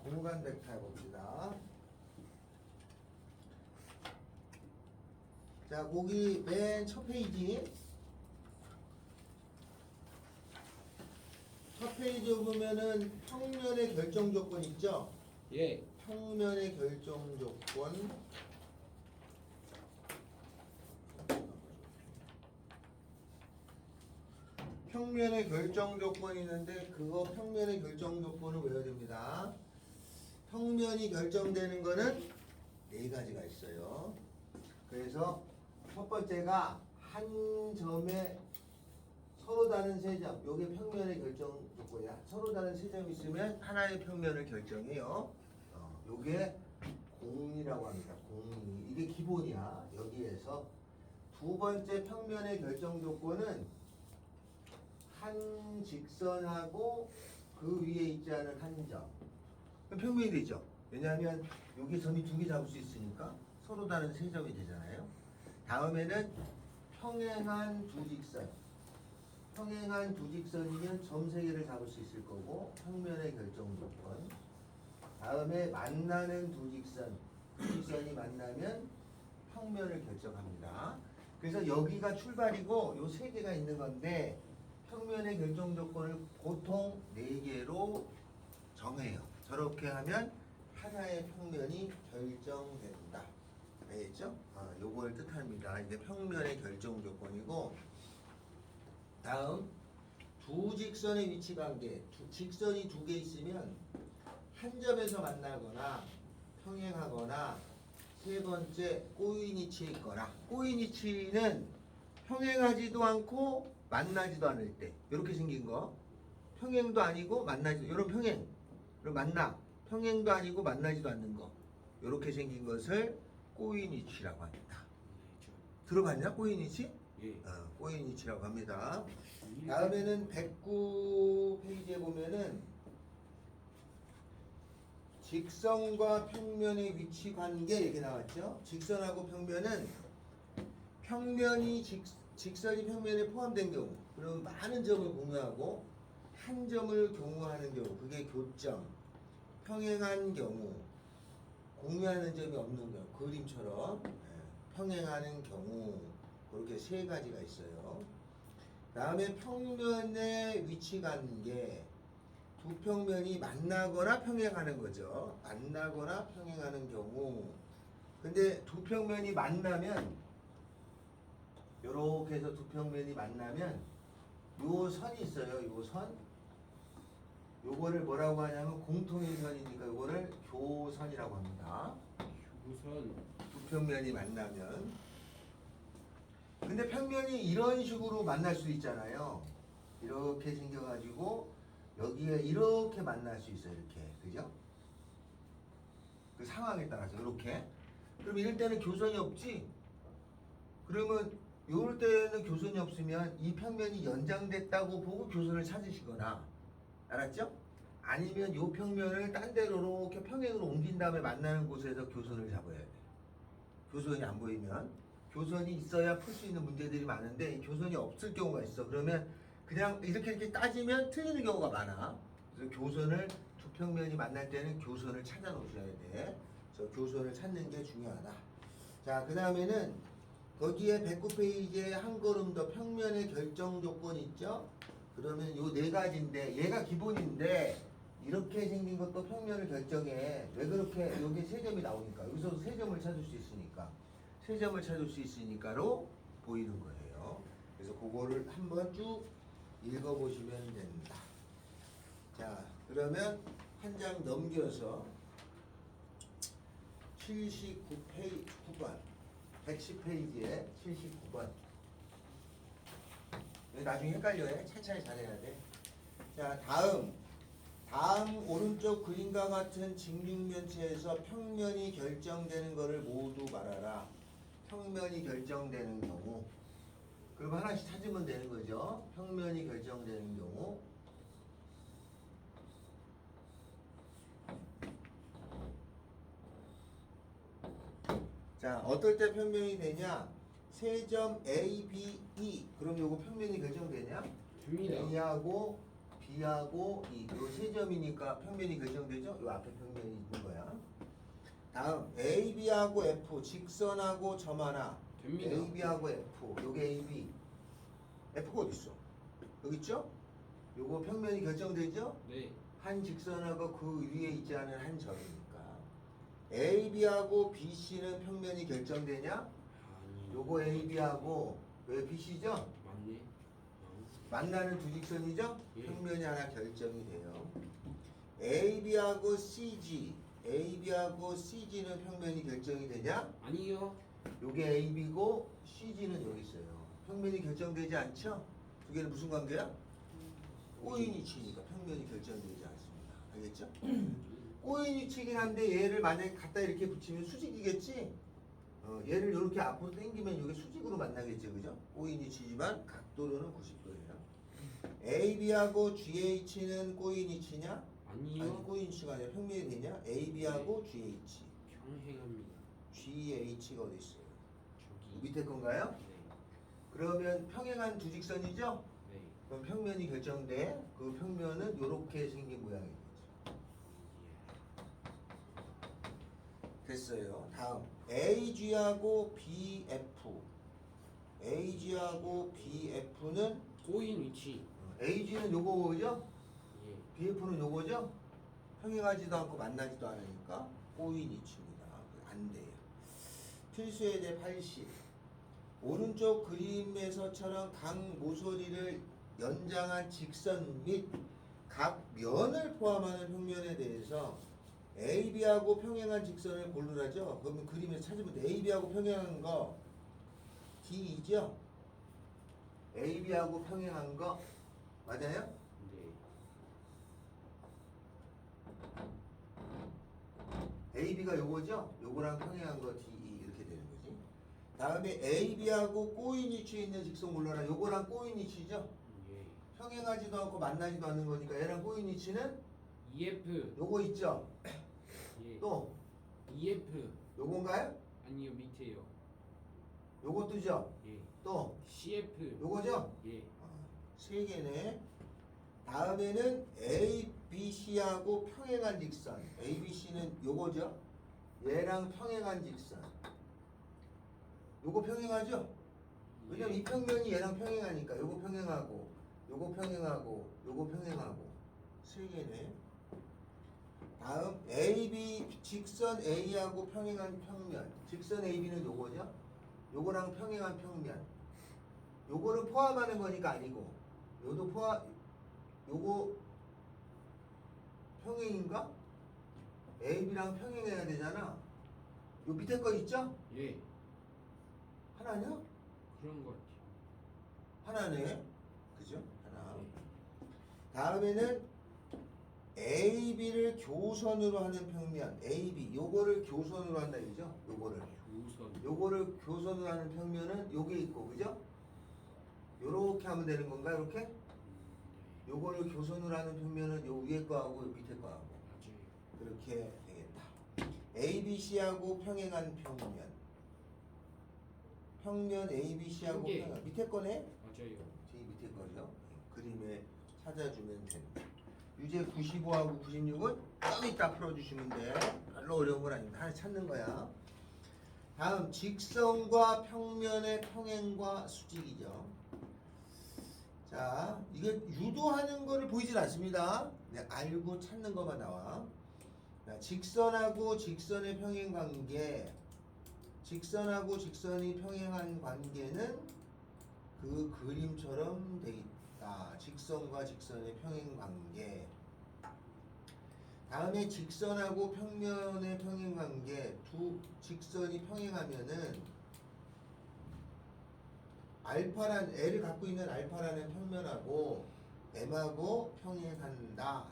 공간 벡터 해봅시다. 자, 거기 맨 첫 페이지. 첫 페이지에 보면은 평면의 결정 조건 있죠? 예. 평면의 결정 조건. 평면의 결정 조건이 있는데 그거 평면의 결정 조건을 외워야 됩니다. 평면이 결정되는 거는 네 가지가 있어요. 그래서 첫 번째가 한 점에 서로 다른 세 점. 요게 평면의 결정 조건이야. 서로 다른 세 점이 있으면 하나의 평면을 결정해요. 요게 공이라고 합니다. 공. 이게 기본이야. 여기에서 두 번째 평면의 결정 조건은 한 직선하고 그 위에 있지 않은 한 점. 평면이 되죠. 왜냐하면 여기 점이 두 개 잡을 수 있으니까 서로 다른 세 점이 되잖아요. 다음에는 평행한 두 직선. 평행한 두 직선이면 점 세 개를 잡을 수 있을 거고 평면의 결정 조건. 다음에 만나는 두 직선. 두 직선이 만나면 평면을 결정합니다. 그래서 여기가 출발이고 요 세 개가 있는 건데 평면의 결정 조건을 보통 4개로 정해요. 저렇게 하면 하나의 평면이 결정된다. 알겠죠? 요걸 뜻합니다. 이게 평면의 결정 조건이고, 다음 두 직선의 위치 관계. 직선이 두 개 있으면 한 점에서 만나거나 평행하거나 세 번째 꼬인 위치에 있거나. 꼬인 위치는 평행하지도 않고 만나지도 않을 때 이렇게 생긴 거. 평행도 아니고 만나지도, 이런 평행. 그리고 만나. 평행도 아니고 만나지도 않는 거. 이렇게 생긴 것을 꼬인 위치라고 합니다. 들어봤냐? 꼬인 위치? 예. 꼬인 위치라고 합니다. 다음에는 109페이지에 보면은 직선과 평면의 위치 관계 이렇게 나왔죠? 직선하고 평면은 평면이 직선이 평면에 포함된 경우, 그러면 많은 점을 공유하고 한 점을 경우하는 경우, 그게 교점. 평행한 경우, 공유하는 점이 없는 경우, 그림처럼 평행하는 경우, 그렇게 세 가지가 있어요. 다음에 평면의 위치 관계. 두 평면이 만나거나 평행하는 거죠. 만나거나 평행하는 경우. 근데 두 평면이 만나면, 요렇게 해서 두 평면이 만나면 요 선이 있어요. 요 선. 요거를 뭐라고 하냐면 공통인 선이니까 요거를 교선이라고 합니다. 우선 두 평면이 만나면. 근데 평면이 이런 식으로 만날 수 있잖아요. 이렇게 생겨가지고 여기에 이렇게 만날 수 있어요. 이렇게. 그죠? 그 상황에 따라서 이렇게. 그럼 이럴 때는 교선이 없지? 그러면 이럴 때는 교선이 없으면 이 평면이 연장됐다고 보고 교선을 찾으시거나, 알았죠? 아니면 이 평면을 딴 데로 이렇게 평행으로 옮긴 다음에 만나는 곳에서 교선을 잡아야 돼요. 교선이 안 보이면. 교선이 있어야 풀 수 있는 문제들이 많은데 교선이 없을 경우가 있어. 그러면 그냥 이렇게 따지면 틀리는 경우가 많아. 그래서 교선을, 두 평면이 만날 때는 교선을 찾아 놓으셔야 돼. 그래서 교선을 찾는 게 중요하다. 자, 그 다음에는 거기에 109페이지에 한 걸음 더 평면의 결정 조건이 있죠? 그러면 요 네 가지인데 얘가 기본인데 이렇게 생긴 것도 평면을 결정해. 왜 그렇게? 여기 세 점이 나오니까. 여기서 세 점을 찾을 수 있으니까. 세 점을 찾을 수 있으니까로 보이는 거예요. 그래서 그거를 한번 쭉 읽어보시면 됩니다. 자, 그러면 한 장 넘겨서 79번 110페이지에 79번. 나중에 헷갈려요. 차차히 잘해야 돼. 자, 다음 오른쪽 그림과 같은 직육면체에서 평면이 결정되는 것을 모두 말하라. 평면이 결정되는 경우. 그럼 하나씩 찾으면 되는 거죠. 평면이 결정되는 경우. 자, 어떨 때 평면이 되냐? 세 점 A, B, E. 그럼 요거 평면이 결정되냐? 됩니다. A하고 B하고 요 세 점이니까 평면이 결정되죠? 요 앞에 평면이 있는 거야. 다음 AB하고 F 직선하고 점 하나. 됩니다. AB하고 F 요게 AB. F가 어디 있어? 여기 있죠? 요거 평면이 결정되죠? 네. 한 직선하고 그 위에 있지 않은 한 점이니까. AB하고 BC는 평면이 결정되냐? 아니. 요거 AB하고 왜 BC죠? 맞네. 만나는 두 직선이죠? 예. 평면이 하나 결정이 돼요. AB하고 CG는 평면이 결정이 되냐? 아니요. 요게 AB고 CG는 여기 있어요. 평면이 결정되지 않죠? 두 개는 무슨 관계야? 꼬인위치니까 평면이 결정되지 않습니다. 알겠죠? 꼬인위치긴 한데 얘를 만약에 갖다 이렇게 붙이면 수직이겠지? 얘를 이렇게 앞으로 당기면 이게 수직으로 만나겠죠, 그죠? 꼬인위치지만 각도로는 90도예요. AB하고 GH는 꼬인위치냐? 아니요. 아니 꼬인위치가 아니라 평면이 되냐? AB하고 GH. 평행합니다. GH가 어디 있어요? 저기. 밑에 건가요? 네. 그러면 평행한 두 직선이죠? 네. 그럼 평면이 결정돼. 그 평면은 이렇게 생긴 모양이겠죠. 됐어요. 다음 AG하고 BF. AG하고 BF는 꼬인 위치. AG는 요거죠? 예. BF는 요거죠? 평행하지도 않고 만나지도 않으니까 꼬인 위치입니다. 안 돼요. 필수에 대해 80. 오른쪽 그림에서처럼 각 모서리를 연장한 직선 및 각 면을 포함하는 평면에 대해서 AB하고 평행한 직선을 고르라죠. 그러면 그림에서 찾으면 돼. AB하고 평행한 거 D이죠? AB하고 평행한 거 맞아요? 네. AB가 요거죠? 요거랑 평행한 거 DE 이렇게 되는 거지. 다음에 AB하고 꼬인 위치에 있는 직선 골라라. 요거랑 꼬인 위치죠? 예. 평행하지도 않고 만나지도 않는 거니까 얘랑 꼬인 위치는 EF. 요거 있죠? 예. 또 EF. 요건가요? 아니요, 밑에요. 요것도죠? 예. 또 CF. 요거죠? 예. 세 개네. 다음에는 ABC하고 평행한 직선. ABC는 요거죠? 얘랑 평행한 직선. 요거 평행하죠? 왜냐면 이 평면이 얘랑 평행하니까 요거 평행하고 요거 평행하고 요거 평행하고 세 개네. 다음 AB 직선 A하고 평행한 평면. 직선 AB는 요거죠? 요거랑 평행한 평면. 요거를 포함하는 거니까 아니고 요도 요거 평행인가? AB랑 평행해야 되잖아. 요 밑에 거 있죠? 예. 하나냐? 그런 것 같아요. 하나네. 그죠? 하나. 예. 다음에는 AB를 교선으로 하는 평면. AB 요거를 교선으로 한다 이죠? 요거를. 우선. 요거를 교선으로 하는 평면은 요게 있고 그죠? 요렇게 하면 되는 건가? 요렇게? 네. 요거를 교선으로 하는 평면은 요 위에 거하고 요 밑에 거하고 맞아요. 그렇게 되겠다. ABC하고 평행한 평면. 평면 ABC하고 요게. 평행. 밑에 거네? 맞아요. 제 밑에 거죠. 그림에 찾아주면 됩니다. 유제 95하고 96은 좀 이따 풀어주시면 돼. 별로 어려운 건 아닙니다. 하나 찾는 거야. 다음 직선과 평면의 평행과 수직이죠. 자, 이게 유도하는 거를 보이질 않습니다. 네, 알고 찾는 것만 나와. 자, 직선하고 직선의 평행 관계. 직선하고 직선이 평행한 관계는 그 그림처럼 돼 있다. 직선과 직선의 평행 관계. 다음에 직선하고 평면의 평행 관계. 두 직선이 평행하면은 알파란 L을 갖고 있는 알파라는 평면하고 M하고 평행한다.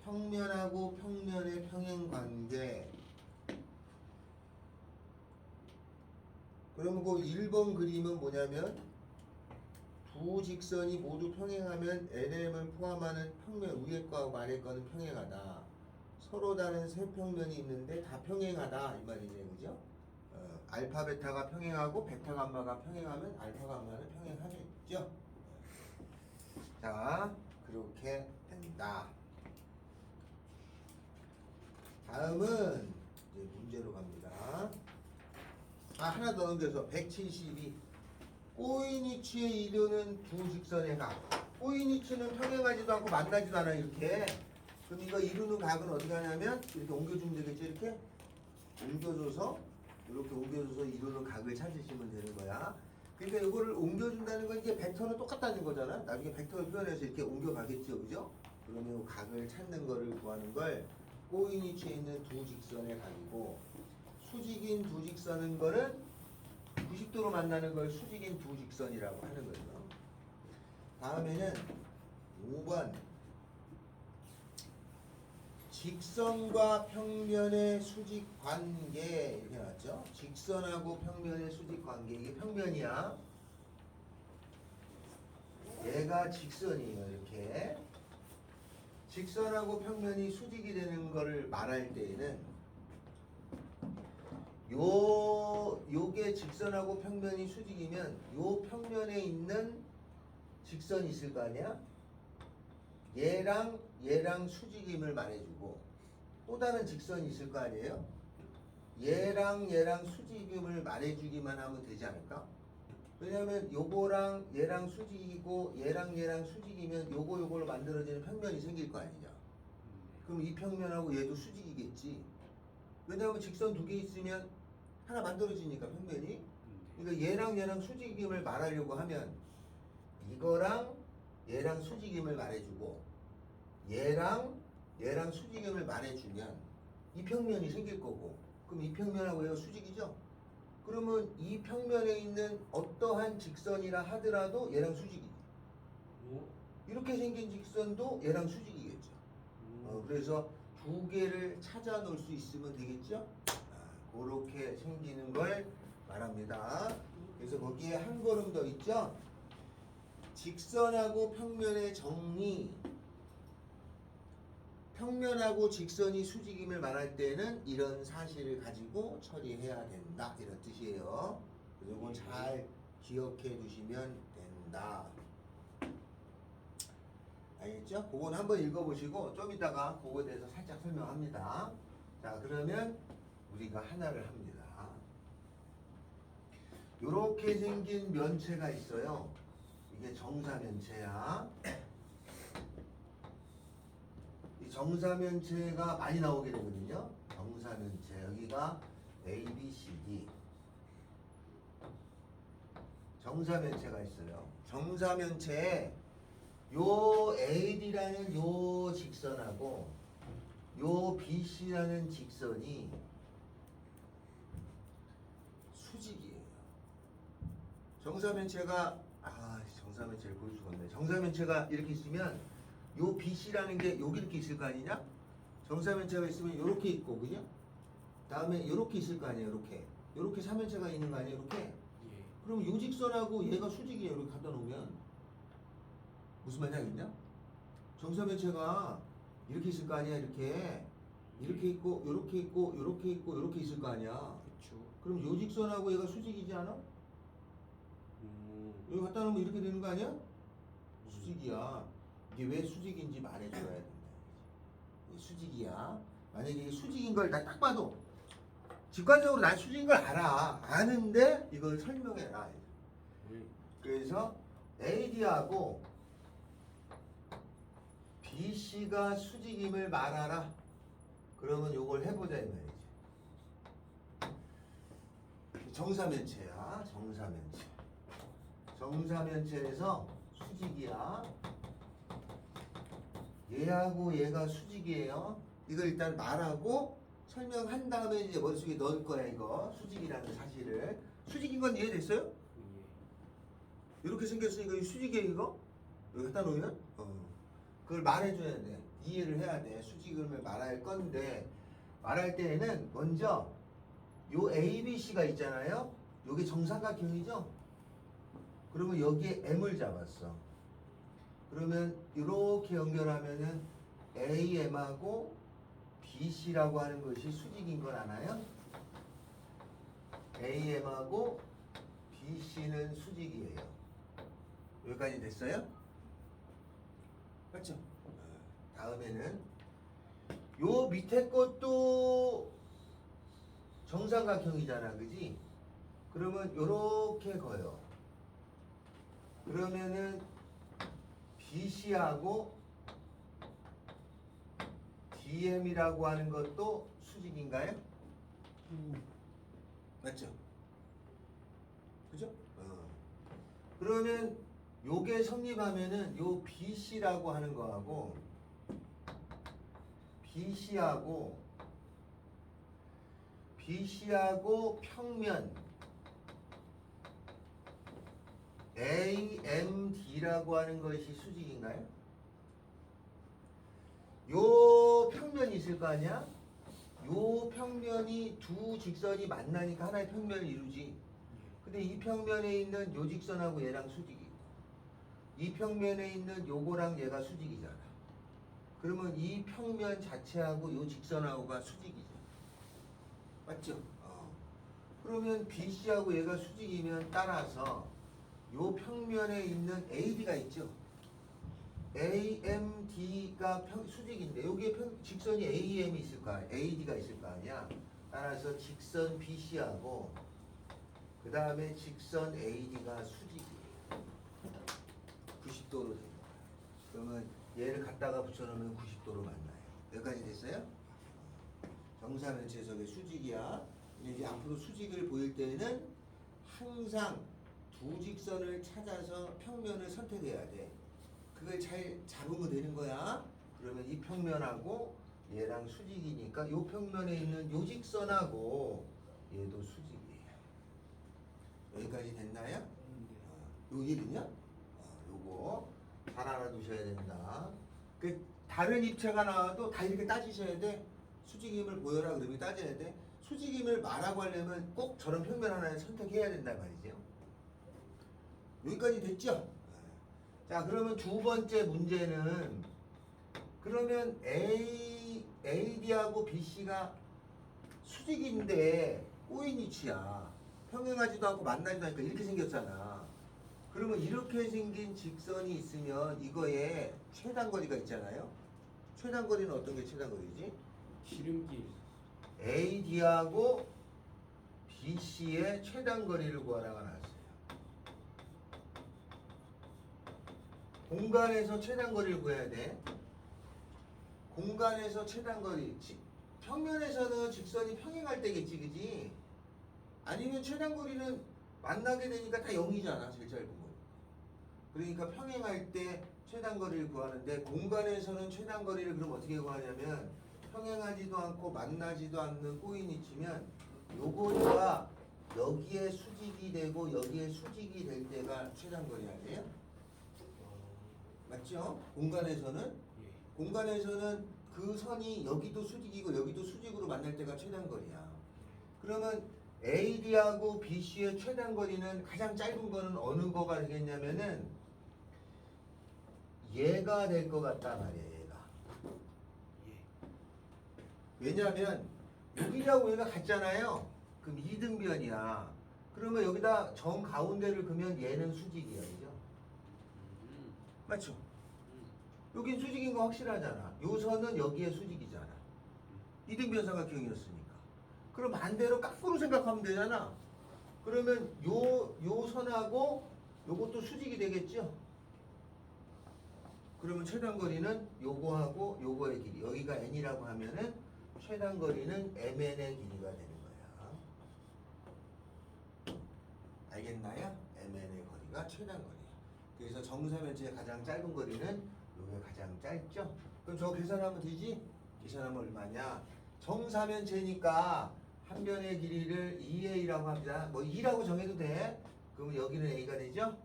평면하고 평면의 평행 관계. 그러면 그 1번 그림은 뭐냐면 두 직선이 모두 평행하면 LM을 포함하는 평면 위에 거하고 아래 거는 평행하다. 서로 다른 세 평면이 있는데 다 평행하다 이 말이네, 그죠? 알파 베타가 평행하고 베타 감마가 평행하면 알파 감마는 평행하겠죠. 자, 그렇게 된다. 다음은 이제 문제로 갑니다. 하나 더 넘겨서 172. 꼬인위치의 이루는 두 직선의 각. 꼬인위치는 평행하지도 않고 만나지도 않아 이렇게. 그럼 이거 이루는 각은 어떻게 하냐면 이렇게 옮겨주면 되겠지. 이렇게 옮겨줘서 이렇게 옮겨줘서 이루는 각을 찾으시면 되는 거야. 그러니까 이거를 옮겨준다는 건 이게 벡터는 똑같다는 거잖아. 나중에 벡터를 표현해서 이렇게 옮겨가겠죠, 그죠? 그러면 이 각을 찾는 거를 구하는 걸 꼬인 위치에 있는 두 직선의 각이고, 수직인 두 직선은 거는 90도로 만나는 걸 수직인 두 직선이라고 하는 거죠. 다음에는 5번. 직선과 평면의 수직 관계 이렇게 나왔죠. 직선하고 평면의 수직 관계. 이게 평면이야. 얘가 직선이에요. 이렇게 직선하고 평면이 수직이 되는 거를 말할 때에는 요게 직선하고 평면이 수직이면 요 평면에 있는 직선이 있을 거 아니야? 얘랑 수직임을 말해주고 또 다른 직선이 있을 거 아니에요? 얘랑 수직임을 말해주기만 하면 되지 않을까? 왜냐면 요거랑 얘랑 수직이고 얘랑 수직이면 요거로 만들어지는 평면이 생길 거 아니냐? 그럼 이 평면하고 얘도 수직이겠지. 왜냐하면 직선 두 개 있으면 하나 만들어지니까 평면이. 그러니까 얘랑 수직임을 말하려고 하면 이거랑 얘랑 수직임을 말해주고 얘랑 수직임을 말해주면 이 평면이 생길 거고, 그럼 이 평면하고 얘가 수직이죠? 그러면 이 평면에 있는 어떠한 직선이라 하더라도 얘랑 수직이지. 이렇게 생긴 직선도 얘랑 수직이겠죠. 그래서 두 개를 찾아 놓을 수 있으면 되겠죠? 그렇게 생기는 걸 말합니다. 그래서 거기에 한 걸음 더 있죠? 직선하고 평면의 정리. 평면하고 직선이 수직임을 말할 때는 이런 사실을 가지고 처리해야 된다. 이런 뜻이에요. 그래서 이건 잘 기억해 두시면 된다. 알겠죠? 그건 한번 읽어보시고 좀 이따가 그거에 대해서 살짝 설명합니다. 자, 그러면 우리가 하나를 합니다. 이렇게 생긴 면체가 있어요. 이게 정사면체야. 이 정사면체가 많이 나오게 되거든요. 정사면체 여기가 A, B, C, D 정사면체가 있어요. 정사면체에 요 AD라는 요 직선하고 요 BC라는 직선이 수직이에요. 정사면체가 정사면체를 볼 수가 없네. 정사면체가 이렇게 있으면 요 BC라는 게 여기 이렇게 있을 거 아니냐? 정사면체가 있으면 이렇게 있고, 그죠? 다음에 이렇게 있을 거 아니에요. 이렇게 사면체가 있는 거 아니에요. 이렇게. 그럼 요 직선하고 얘가 수직이에요. 이렇게 갖다 놓으면 무슨 말인지 알겠냐? 정사면체가 이렇게 있을 거 아니야. 이렇게 있고, 이렇게 있고, 이렇게 있고, 이렇게 있을 거 아니야. 그렇죠. 그럼 요 직선하고 얘가 수직이지 않아? 여기 갖다 놓으면 이렇게 되는 거 아니야? 수직이야. 이게 왜 수직인지 말해줘야 된다. 이게 수직이야. 만약에 이게 수직인 걸 나 딱 봐도 직관적으로 난 수직인 걸 알아. 아는데 이걸 설명해라. 그래서 AD하고 BC가 수직임을 말하라. 그러면 요걸 해보자 이 말이지. 정사면체야. 정사면체에서 수직이야. 얘하고 얘가 수직이에요. 이걸 일단 말하고 설명한 다음에 이제 머릿속에 넣을 거야. 이거 수직이라는 사실을. 수직인 건 이해됐어요? 이렇게 생겼으니까 이거 수직이에요. 이거 여기 갖다 놓으면 그걸 말해줘야 돼. 이해를 해야 돼. 수직임을 말할 건데 말할 때에는 먼저 요 ABC가 있잖아요. 요게 정삼각형이죠. 그러면 여기에 M을 잡았어. 그러면 이렇게 연결하면은 AM하고 BC라고 하는 것이 수직인 걸 아나요? AM하고 BC는 수직이에요. 여기까지 됐어요? 맞죠? 다음에는 요 밑에 것도 정삼각형이잖아, 그지? 그러면 요렇게 거요. 그러면은 BC하고 DM이라고 하는 것도 수직인가요? 맞죠? 그죠? 그러면 요게 성립하면은 요 BC라고 하는 거하고 BC하고 평면 AMD라고 하는 것이 수직인가요? 요 평면이 있을 거 아니야? 요 평면이 두 직선이 만나니까 하나의 평면을 이루지. 근데 이 평면에 있는 요 직선하고 얘랑 수직이고 이 평면에 있는 요거랑 얘가 수직이잖아. 그러면 이 평면 자체하고 요 직선하고가 수직이죠. 맞죠? 그러면 BC하고 얘가 수직이면 따라서 요 평면에 있는 AD가 있죠. AMD가 수직인데 여기에 직선이 AM이 있을 거 아니야. AD가 있을 거 아니야. 따라서 직선 BC하고 그 다음에 직선 AD가 수직이에요. 90도로 되는 거야. 그러면 얘를 갖다가 붙여놓으면 90도로 만나요. 여기까지 됐어요? 정사면체석의 수직이야. 이제 앞으로 수직을 보일 때는 항상 두 직선을 찾아서 평면을 선택해야 돼. 그걸 잘 잡으면 되는 거야. 그러면 이 평면하고 얘랑 수직이니까 요 평면에 있는 요 직선하고 얘도 수직이에요. 여기까지 됐나요? 요 일은요? 요거 잘 알아두셔야 된다. 그 다른 입체가 나와도 다 이렇게 따지셔야 돼. 수직임을 보여라 그러면 따져야 돼. 수직임을 말하고 하려면 꼭 저런 평면 하나를 선택해야 된단 말이죠. 여기까지 됐죠? 자, 그러면 두 번째 문제는 그러면 AD하고 BC가 수직인데 꼬인 위치야. 평행하지도 않고 만나지도 않으니까 이렇게 생겼잖아. 그러면 이렇게 생긴 직선이 있으면 이거에 최단거리가 있잖아요. 최단거리는 어떤 게 최단거리지? 기름길. AD하고 BC의 최단거리를 구하라가 나왔어요. 공간에서 최단거리를 구해야 돼. 공간에서 최단거리. 평면에서는 직선이 평행할 때겠지, 그지? 아니면 최단거리는 만나게 되니까 다 0이잖아, 제일 짧은 거. 그러니까 평행할 때 최단거리를 구하는데 공간에서는 최단거리를 그럼 어떻게 구하냐면 평행하지도 않고 만나지도 않는 꼬인 위치면 요거가 여기에 수직이 되고 여기에 수직이 될 때가 최단거리 아니에요? 맞죠? 공간에서는 그 선이 여기도 수직이고 여기도 수직으로 만날 때가 최단거리야. 그러면 AD하고 BC의 최단거리는 가장 짧은 거는 어느 거가 되겠냐면은 얘가 될 것 같단 말이야, 얘가. 왜냐하면 여기라고 얘가 같잖아요. 그럼 이등변이야. 그러면 여기다 정 가운데를 그면 얘는 수직이야, 그죠? 맞죠? 여긴 수직인 거 확실하잖아. 요 선은 여기에 수직이잖아. 이등변삼각형이었으니까. 그럼 반대로 거꾸로 생각하면 되잖아. 그러면 요 선하고 요것도 수직이 되겠죠? 그러면 최단거리는 요거하고 요거의 길이. 여기가 n이라고 하면은 최단거리는 mn의 길이가 되는 거야. 알겠나요? mn의 거리가 최단거리야. 그래서 정사면체의 가장 짧은 거리는 요게 가장 짧죠? 그럼 저거 계산하면 되지? 계산하면 얼마냐? 정사면체니까 한 변의 길이를 2a라고 합니다. 뭐 2라고 정해도 돼. 그러면 여기는 a가 되죠?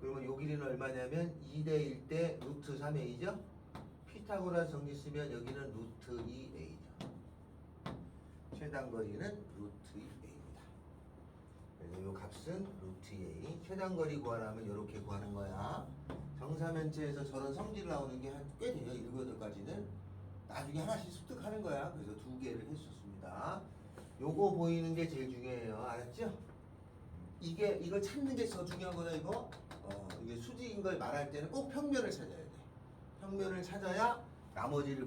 그러면 요 길이는 얼마냐면 2대 1대 루트 3a죠? 피타고라스 정리 쓰면 여기는 루트 2a죠. 최단거리는 루트 2a입니다. 그래서 요 값은 루트 2a. 최단거리 구하라면 이렇게 구하는 거야. 정사면체에서 저런 성질 나오는 게 꽤 돼요. 7, 8가지는. 나중에 하나씩 습득하는 거야. 그래서 2개를 했었습니다. 요거 보이는 게 제일 중요해요. 알았죠? 이걸 찾는 게 더 중요한 거다, 이거. 이게 수직인 걸 말할 때는 꼭 평면을 찾아야 돼. 평면을 찾아야 나머지를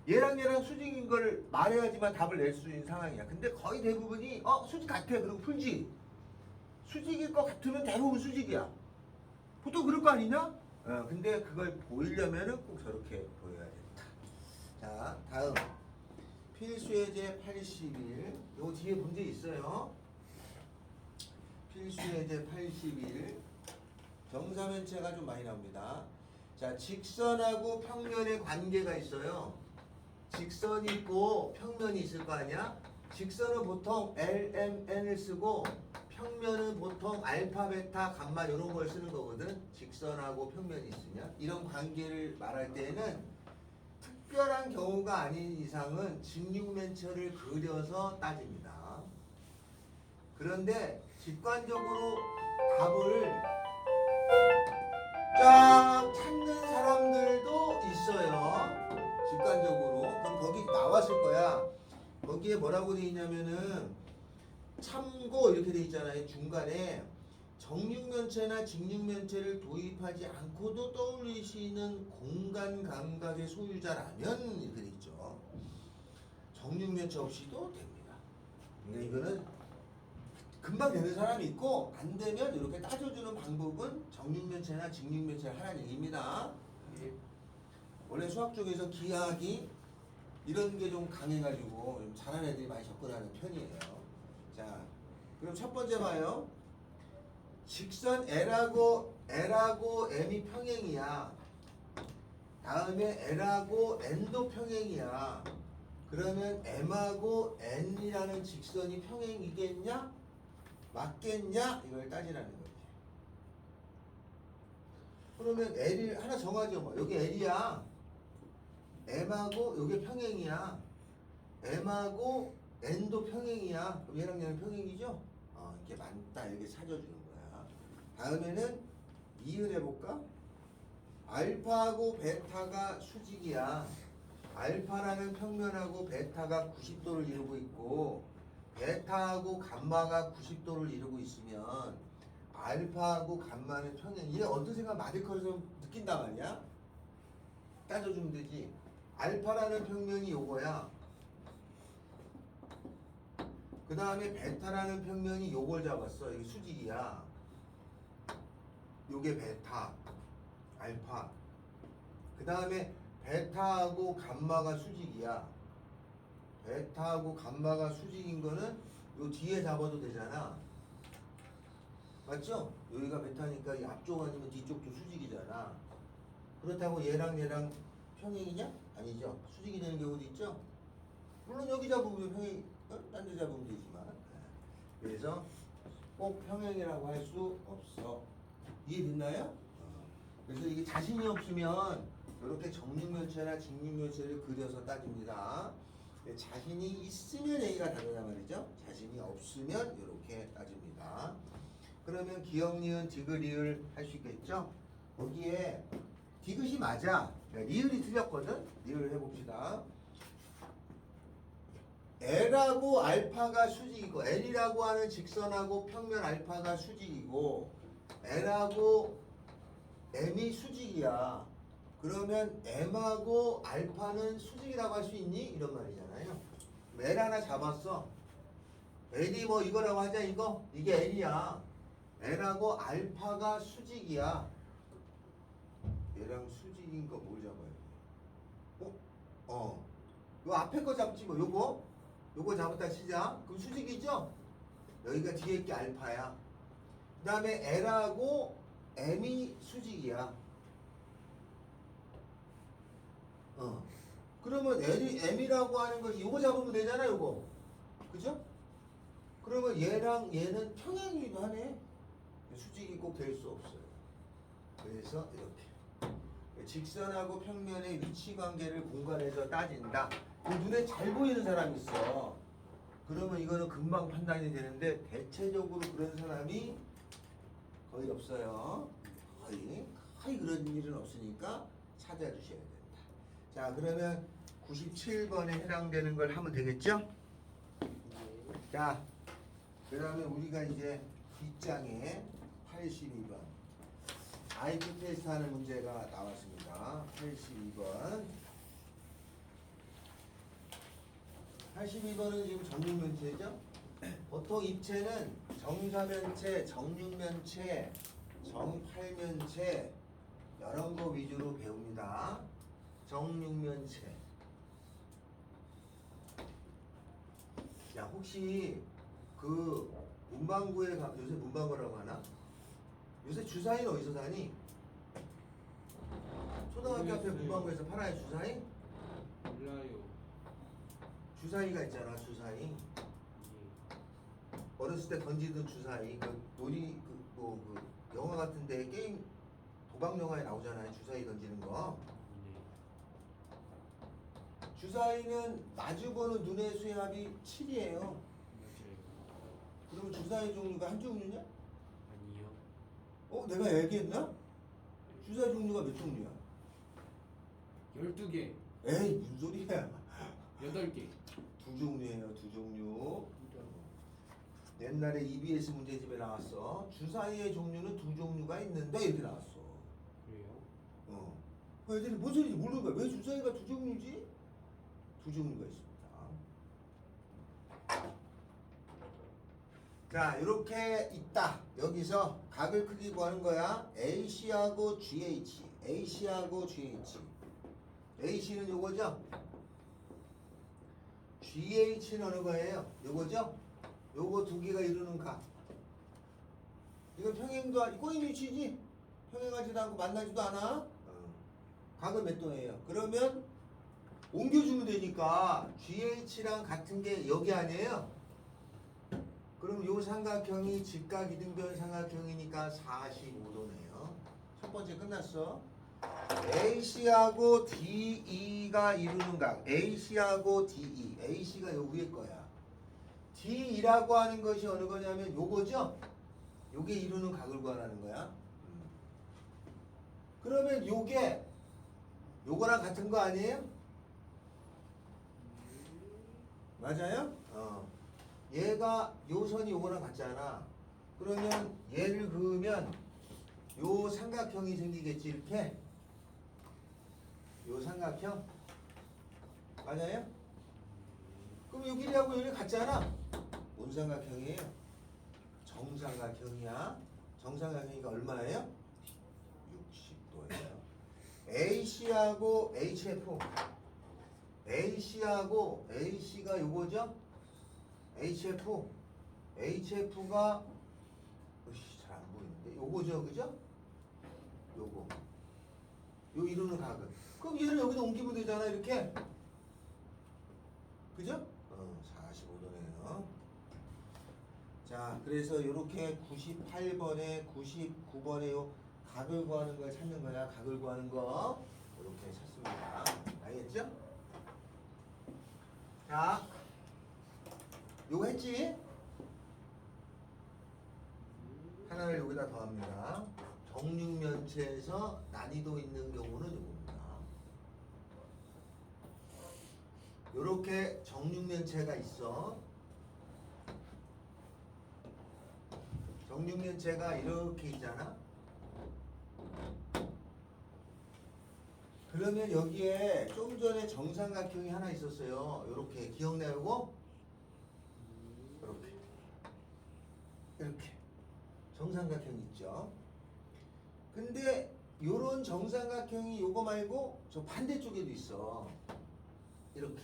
얘랑 수직인 걸 말해야지만 답을 낼 수 있는 상황이야. 근데 거의 대부분이 수직 같아. 그리고 풀지. 수직일 것 같으면 대부분 수직이야. 보통 그럴 거 아니냐? 근데 그걸 보이려면은 꼭 저렇게 보여야 된다. 자, 다음. 필수예제 81. 요 뒤에 문제 있어요. 필수예제 81. 정사면체가 좀 많이 나옵니다. 자, 직선하고 평면의 관계가 있어요. 직선이 있고 평면이 있을 거 아니야? 직선은 보통 LMN을 쓰고 평면은 보통 알파, 베타, 감마 이런 걸 쓰는 거거든. 직선하고 평면이 있으면 이런 관계를 말할 때에는 특별한 경우가 아닌 이상은 직육면체를 그려서 따집니다. 그런데 직관적으로 답을 쫙 찾는 사람들도 있어요. 직관적으로. 그럼 거기 나왔을 거야. 거기에 뭐라고 돼 있냐면은 참고 이렇게 돼 있잖아요. 중간에 정육면체나 직육면체를 도입하지 않고도 떠올리시는 공간 감각의 소유자라면 이렇게 돼 있죠. 정육면체 없이도 됩니다. 그러니까 이거는 금방 되는 사람이 있고 안 되면 이렇게 따져주는 방법은 정육면체나 직육면체를 하라는 얘기입니다. 원래 수학 쪽에서 기하기 이런 게 좀 강해가지고 좀 잘하는 애들이 많이 접근하는 편이에요. 자, 그럼 첫 번째 봐요. 직선 L하고 M이 평행이야. 다음에 L하고 N도 평행이야. 그러면 M하고 N이라는 직선이 평행이겠냐? 맞겠냐? 이걸 따지라는 거지. 그러면 L이 하나 정하죠. 뭐. 여기 L이야. M하고 여기 평행이야. M하고 N도 평행이야. 그럼 얘랑 얘는 평행이죠? 이게 맞다. 이렇게 찾아주는 거야. 다음에는 이을 해볼까? 알파하고 베타가 수직이야. 알파라는 평면하고 베타가 90도를 이루고 있고 베타하고 감마가 90도를 이루고 있으면 알파하고 감마는 평행. 얘 어느새가 맞을 거라서 느낀단 말이야. 따져주면 되지. 알파라는 평면이 요거야. 그 다음에 베타라는 평면이 요걸 잡았어. 이게 수직이야. 요게 베타, 알파. 그 다음에 베타하고 감마가 수직이야. 베타하고 감마가 수직인 거는 요 뒤에 잡아도 되잖아. 맞죠? 여기가 베타니까 이 앞쪽 아니면 뒤쪽도 수직이잖아. 그렇다고 얘랑 평행이냐? 아니죠. 수직이 되는 경우도 있죠. 물론 여기 잡으면 평행, 딴 데 잡으면 되지만. 그래서 꼭 평행이라고 할 수 없어. 이해됐나요? 그래서 이게 자신이 없으면 이렇게 정육면체나 직육면체를 그려서 따집니다. 자신이 있으면 A가 다르단 말이죠. 자신이 없으면 이렇게 따집니다. 그러면 기역, 니은, 디귿, 리을 할 수 있겠죠? 거기에 디귿이 맞아. 리을이 틀렸거든? 리을 해봅시다. L하고 알파가 수직이고 L이라고 하는 직선하고 평면 알파가 수직이고 L하고 M이 수직이야. 그러면 M하고 알파는 수직이라고 할 수 있니? 이런 말이잖아요. L 하나 잡았어. L이 뭐 이거라고 하자 이거? 이게 L이야. L하고 알파가 수직이야. 얘랑 수직인 거 뭘 잡아야 돼? 요 앞에 거 잡지 뭐 요거 잡았다 치자. 그럼 수직이죠? 여기가 뒤에 게 알파야. 그 다음에 L하고 M이 수직이야. 그러면 M이라고 하는 것이 요거 잡으면 되잖아, 요거. 그죠? 그러면 얘랑 얘는 평행이기도 하네. 수직이 꼭 될 수 없어요. 그래서 이렇게. 직선하고 평면의 위치 관계를 공간에서 따진다. 눈에 잘 보이는 사람이 있어. 그러면 이거는 금방 판단이 되는데 대체적으로 그런 사람이 거의 없어요. 거의 그런 일은 없으니까 찾아주셔야 된다. 자, 그러면 97번에 해당되는 걸 하면 되겠죠? 자, 그 다음에 우리가 이제 뒷장에 82번. IP 테스트 하는 문제가 나왔습니다. 82번. 82번은 지금 정육면체죠? 보통 입체는 정사면체, 정육면체, 정팔면체 이런 거 위주로 배웁니다. 정육면체. 야, 혹시 그 문방구에 요새 문방구라고 하나? 요새 주사위는 어디서 사니? 초등학교 앞에 문방구에서 팔아요, 주사위? 몰라요. 주사위가 있잖아, 주사위. 예. 어렸을 때 던지던 주사위, 그 놀이 그 영화 같은데 게임 도박 영화에 나오잖아요, 주사위 던지는 거. 네. 주사위는 마주보는 눈의 수압이 7이에요. 맞아요. 그러면 주사위 종류가 한 종류냐? 아니요. 내가 얘기했나? 주사위 종류가 몇 종류야? 12개. 에이, 무슨 소리야? 8개. 두 종류예요, 두 종류. 옛날에 EBS 문제집에 나왔어. 주사위의 종류는 두 종류가 있는데 이렇게 나왔어. 그래요? 애들이 뭔 소리인지 모르는 거야. 왜 주사위가 두 종류지? 두 종류가 있습니다. 자, 이렇게 있다. 여기서 각을 크기 구하는 거야. AC하고 GH. AC하고 GH. AC는 요거죠? GH는 어느 거예요? 요거죠? 요거 두 개가 이루는 각. 이건 평행도 아니고 꼬인 위치지? 평행하지도 않고 만나지도 않아? 각은 몇 도예요? 그러면 옮겨주면 되니까 GH랑 같은 게 여기 아니에요? 그럼 요 삼각형이 직각 이등변 삼각형이니까 45도네요. 첫 번째 끝났어. AC하고 DE가 이루는 각. AC하고 DE. AC가 요 위에 거야. DE라고 하는 것이 어느 거냐면 요거죠? 요게 이루는 각을 구하라는 거야. 그러면 요게 요거랑 같은 거 아니에요? 맞아요? 얘가 요 선이 요거랑 같잖아. 그러면 얘를 그으면 요 삼각형이 생기겠지, 이렇게. 요 삼각형. 맞아요? 그럼 요 길이하고 여기 같잖아. 뭔 삼각형이에요? 정삼각형이야. 정삼각형이니까 얼마예요? 60도예요. AC하고 HF. AC가 요거죠? HF. HF가 잘 안 보이는데 요거죠, 그죠? 요거. 요 이루는 각은. 그럼 얘를 여기다 옮기면 되잖아, 이렇게. 그죠? 45도네요. 자, 그래서 이렇게 98번에 99번에 요 각을 구하는 걸 찾는 거야. 각을 구하는 거. 이렇게 찾습니다. 알겠죠? 자, 요거 했지? 하나를 여기다 더합니다. 정육면체에서 난이도 있는 경우는 요겁니다. 요렇게 정육면체가 있어. 정육면체가 이렇게 있잖아. 그러면 여기에 좀 전에 정삼각형이 하나 있었어요. 요렇게 기억나요, 요거? 이렇게 정삼각형 있죠. 근데 요런 정삼각형이 요거 말고 저 반대쪽에도 있어. 이렇게.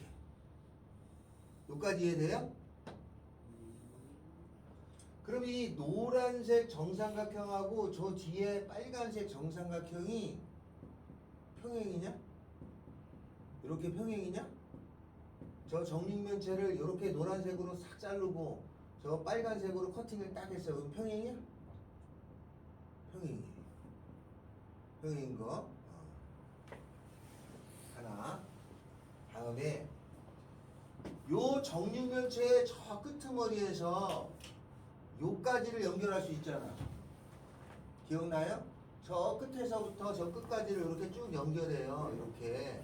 요까지 이해돼요? 그럼 이 노란색 정삼각형하고 저 뒤에 빨간색 정삼각형이 평행이냐? 이렇게 평행이냐? 저 정육면체를 이렇게 노란색으로 싹 자르고 저 빨간색으로 커팅을 딱 했어요. 그럼 평행이야? 평행이에요. 평행인 거. 하나. 다음에 요 정육면체의 저 끄트머리에서 요까지를 연결할 수 있잖아. 기억나요? 저 끝에서부터 저 끝까지를 이렇게 쭉 연결해요. 이렇게.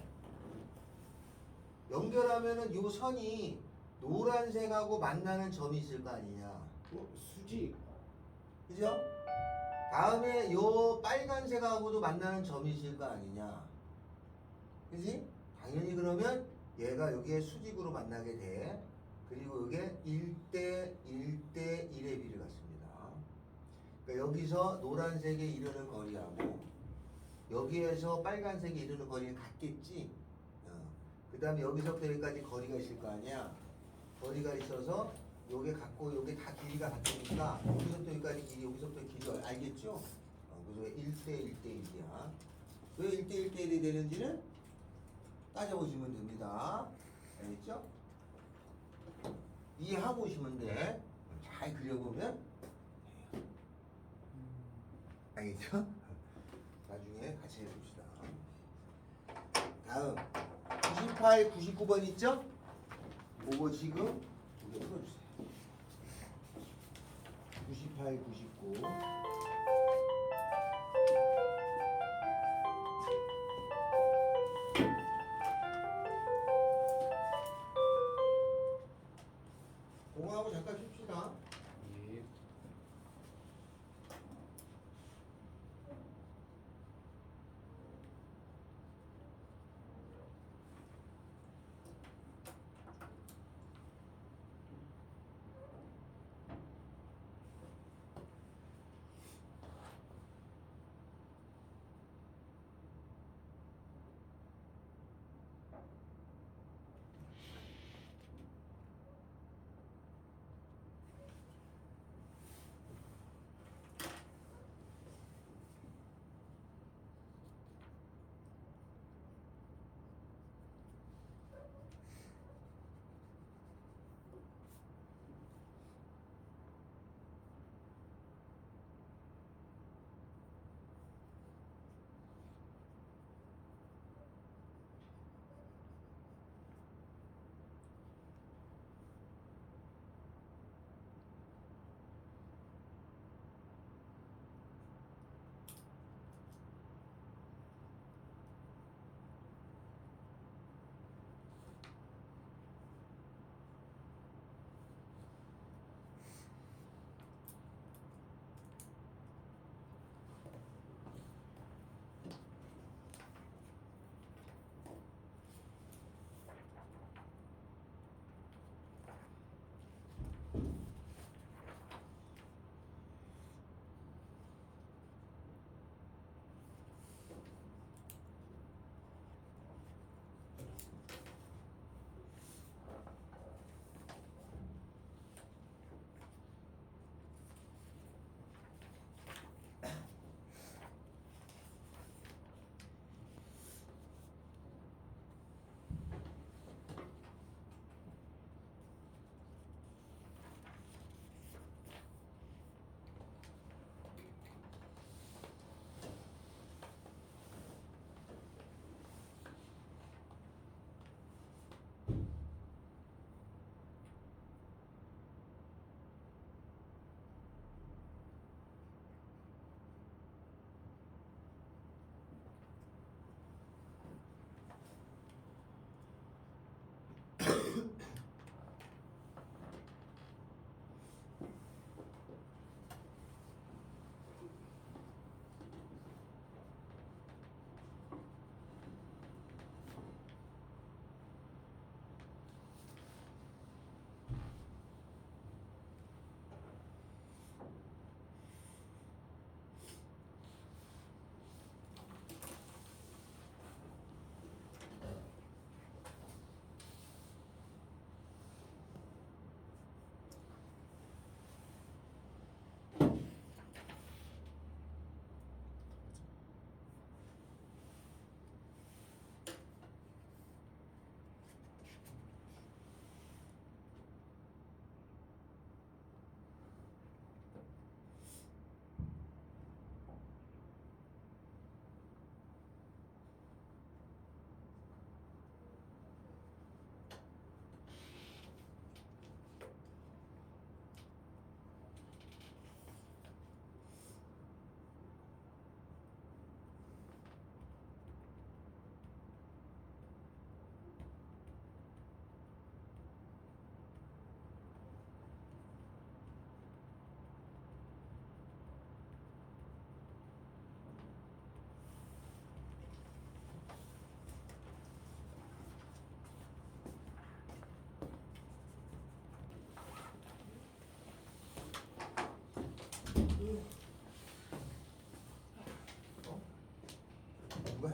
연결하면은 요 선이 노란색하고 만나는 점이 있을 거 아니냐. 수직. 그죠? 다음에 요 빨간색하고도 만나는 점이 있을 거 아니냐. 그지? 당연히 그러면 얘가 여기에 수직으로 만나게 돼. 그리고 이게 1대 1대 1의 비를 갖습니다. 그러니까 여기서 노란색에 이르는 거리하고 여기에서 빨간색에 이르는 거리는 같겠지. 그 다음에 여기서부터 여기까지 거리가 있을 거 아니야. 거리가 있어서 요게 같고 요게 다 길이가 같으니까 여기서부터 여기까지 길이, 여기서부터 길이 알겠죠? 그래서 1대 1대 1이야. 왜 1대 1대 1이 되는지는 따져보시면 됩니다. 알겠죠? 이해하고 오시면 돼. 잘 그려보면 돼요. 알겠죠? 나중에 같이 해봅시다. 다음 98, 99번 있죠? 그거 지금 두 개 풀어주세요. 98, 99. 그거하고 잠깐 쉽시다. 예.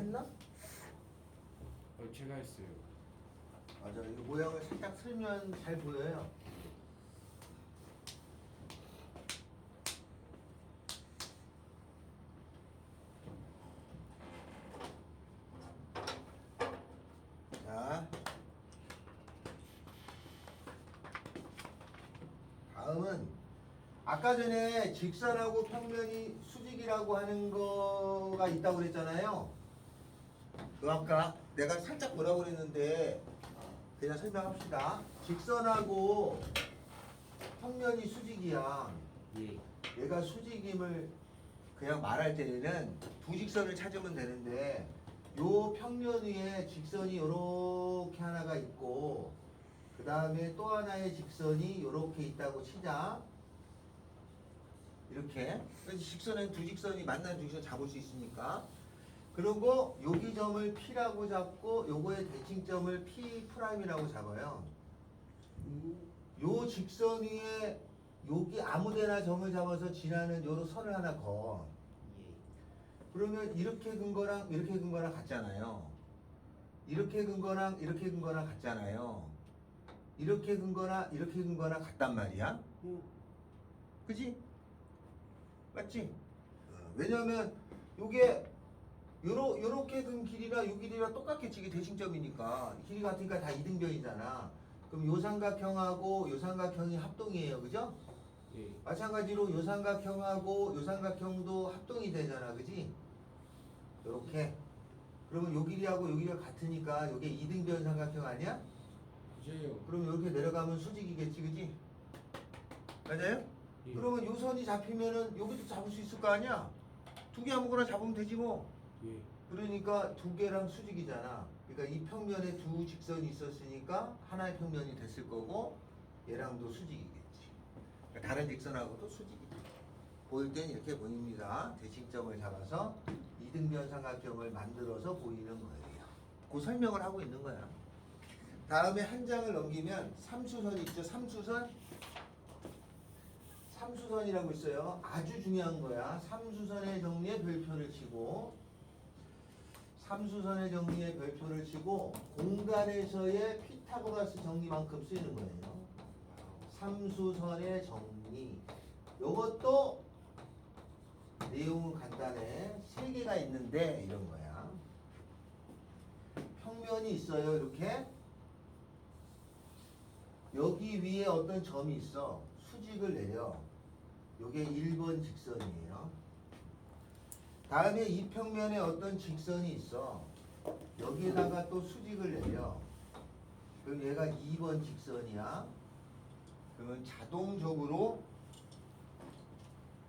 했나? 제가 했어요. 맞아. 이 모양을 살짝 틀면 잘 보여요. 자, 다음은 아까 전에 직선하고 평면이 수직이라고 하는 거가 있다고 그랬잖아요. 그 아까 내가 살짝 뭐라고 그랬는데 그냥 설명합시다. 직선하고 평면이 수직이야. 예. 얘가 수직임을 그냥 말할 때는 두 직선을 찾으면 되는데 요 평면 위에 직선이 이렇게 하나가 있고 그 다음에 또 하나의 직선이 이렇게 있다고 치자. 이렇게. 그래서 직선은 두 직선이 만난 두 직선 잡을 수 있으니까. 그리고 여기 점을 P라고 잡고 요거의 대칭점을 P'이라고 잡아요. 요 직선 위에 여기 아무데나 점을 잡아서 지나는 요런 선을 하나 그어. 예. 그러면 이렇게 근 거랑 이렇게 근 거랑 같잖아요. 이렇게 근 거랑 이렇게 근 거랑 같잖아요. 이렇게 근 거나 이렇게 근 거랑 같단 말이야. 그지? 맞지? 왜냐면 요게 요렇게 근 길이랑 요 길이랑 똑같겠지. 이게 대칭점이니까. 길이 같으니까 다 이등변이잖아. 그럼 요 삼각형하고 요 삼각형이 합동이에요. 그죠? 예. 마찬가지로 요 삼각형하고 요 삼각형도 합동이 되잖아. 그지? 요렇게. 그러면 요 길이하고 요 길이가 같으니까 요게 이등변 삼각형 아니야? 맞아요. 그럼 이렇게 내려가면 수직이겠지. 그지? 맞아요? 예. 그러면 요 선이 잡히면은 여기도 잡을 수 있을 거 아니야? 두 개 아무거나 잡으면 되지 뭐. 예. 그러니까 두 개랑 수직이잖아. 그러니까 이 평면에 두 직선이 있었으니까 하나의 평면이 됐을 거고 얘랑도 수직이겠지. 그러니까 다른 직선하고도 수직이다. 보일 땐 이렇게 보입니다. 대칭점을 잡아서 이등변 삼각형을 만들어서 보이는 거예요. 그 설명을 하고 있는 거야. 다음에 한 장을 넘기면 삼수선 있죠. 삼수선. 삼수선이라고 있어요. 아주 중요한 거야. 삼수선의 정리에 별표를 치고 삼수선의 정리에 별표를 치고 공간에서의 피타고라스 정리만큼 쓰이는 거예요. 삼수선의 정리. 요것도 내용은 간단해. 세 개가 있는데 이런 거야. 평면이 있어요. 이렇게. 여기 위에 어떤 점이 있어. 수직을 내려. 요게 1번 직선이에요. 다음에 이 평면에 어떤 직선이 있어. 여기에다가 또 수직을 내려. 그럼 얘가 2번 직선이야. 그러면 자동적으로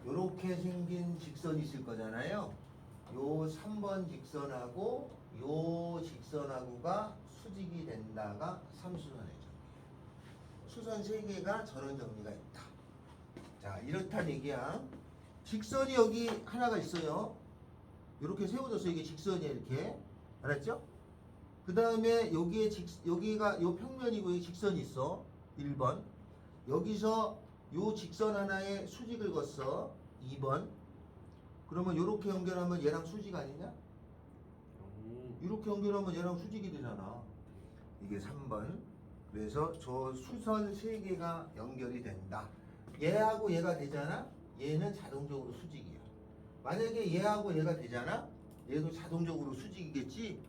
요렇게 생긴 직선이 있을 거잖아요. 요 3번 직선하고 요 직선하고가 수직이 된다가 삼수선의 정리예요. 수선 3개가 저런 정리가 있다. 자, 이렇단 얘기야. 직선이 여기 하나가 있어요. 이렇게 세워졌어요. 이게 직선이야, 이렇게. 알았죠? 그 다음에 여기가 요 평면이고 여기 직선이 있어. 1번. 여기서 요 직선 하나에 수직을 걷어. 2번. 그러면 이렇게 연결하면 얘랑 수직 아니냐? 이렇게 연결하면 얘랑 수직이 되잖아. 이게 3번. 그래서 저 수선 3개가 연결이 된다. 얘하고 얘가 되잖아? 얘는 자동적으로 수직이야. 만약에 얘하고 얘가 되잖아? 얘도 자동적으로 수직이겠지?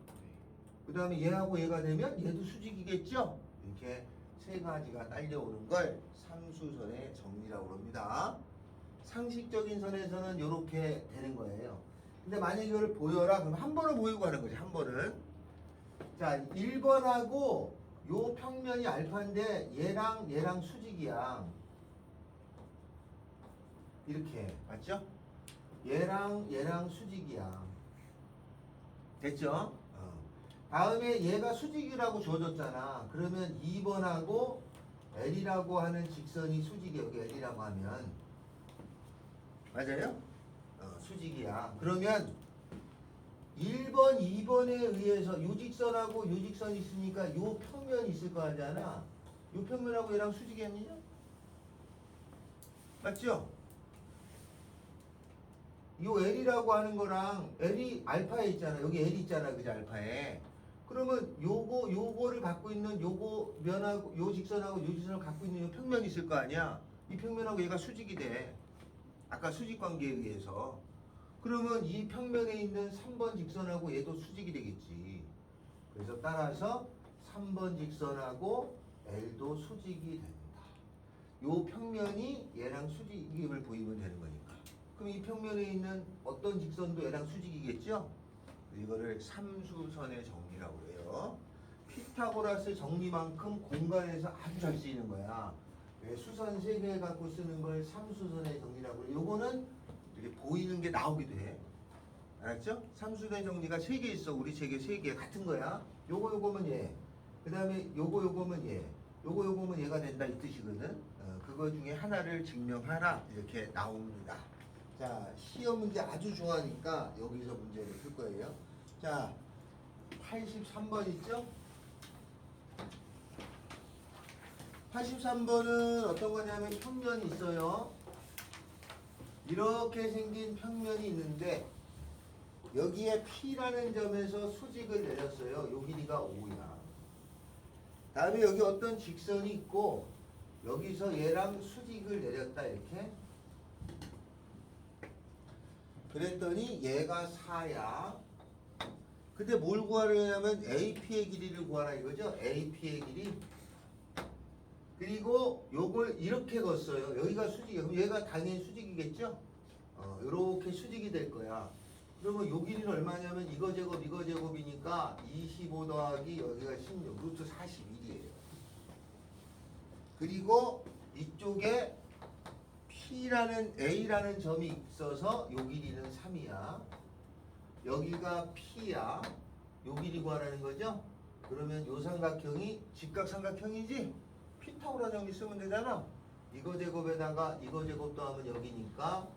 그 다음에 얘하고 얘가 되면 얘도 수직이겠죠? 이렇게 세 가지가 딸려오는 걸 삼수선의 정리라고 합니다. 상식적인 선에서는 이렇게 되는 거예요. 근데 만약에 이걸 보여라? 그럼 한 번은 보이고 하는 거지, 한 번은. 자, 1번하고 요 평면이 알파인데 얘랑 수직이야. 이렇게. 맞죠? 얘랑 수직이야. 됐죠? 다음에 얘가 수직이라고 주어졌잖아. 그러면 2번하고 L이라고 하는 직선이 수직이야. 여기 L이라고 하면. 맞아요? 수직이야. 그러면 1번, 2번에 의해서 요 직선하고 요 직선이 있으니까 요 평면이 있을 거 아니잖아. 요 평면하고 얘랑 수직이 아니냐? 맞죠? 요 L이라고 하는 거랑 L이 알파에 있잖아. 여기 L 있잖아. 그지 알파에. 그러면 요거를 갖고 있는 요거 면하고 요 직선하고 요 직선을 갖고 있는 요 평면이 있을 거 아니야. 이 평면하고 얘가 수직이 돼. 아까 수직 관계에 의해서. 그러면 이 평면에 있는 3번 직선하고 얘도 수직이 되겠지. 그래서 따라서 3번 직선하고 L도 수직이 된다. 요 평면이 얘랑 수직임을 보이면 되는 거니까. 그럼 이 평면에 있는 어떤 직선도 얘랑 수직이겠죠? 이거를 삼수선의 정리라고 해요. 피타고라스 정리만큼 공간에서 아주 잘 쓰이는 거야. 수선 3개 갖고 쓰는 걸 삼수선의 정리라고 해요. 요거는 이렇게 보이는 게 나오기도 해. 알았죠? 삼수선의 정리가 3개 있어. 우리 책에 3개 같은 거야. 요거면 얘. 그 다음에 요거면 얘. 요거면 얘가 된다 이 뜻이거든. 그거 중에 하나를 증명하라 이렇게 나옵니다. 자, 시험 문제 아주 좋아하니까 여기서 문제를 풀 거예요. 자, 83번 있죠? 83번은 어떤 거냐면 평면이 있어요. 이렇게 생긴 평면이 있는데 여기에 P라는 점에서 수직을 내렸어요. 요 길이가 5야. 다음에 여기 어떤 직선이 있고 여기서 얘랑 수직을 내렸다 이렇게. 그랬더니 얘가 4야. 근데 뭘 구하려냐면 AP의 길이를 구하라 이거죠. AP의 길이. 그리고 요걸 이렇게 걷어요. 여기가 수직이에요. 그럼 얘가 당연히 수직이겠죠. 요렇게 수직이 될 거야. 그러면 요 길이는 얼마냐면 이거 제곱 이거 제곱이니까 25 더하기 여기가 16 루트 41이에요. 그리고 이쪽에 P라는 A라는 점이 있어서 요 길이는 3이야. 여기가 P야. 요 길이 구하라는 거죠. 그러면 요 삼각형이 직각삼각형이지. 피타고라 정리 쓰면 되잖아. 이거 제곱에다가 이거 제곱 더하면 여기니까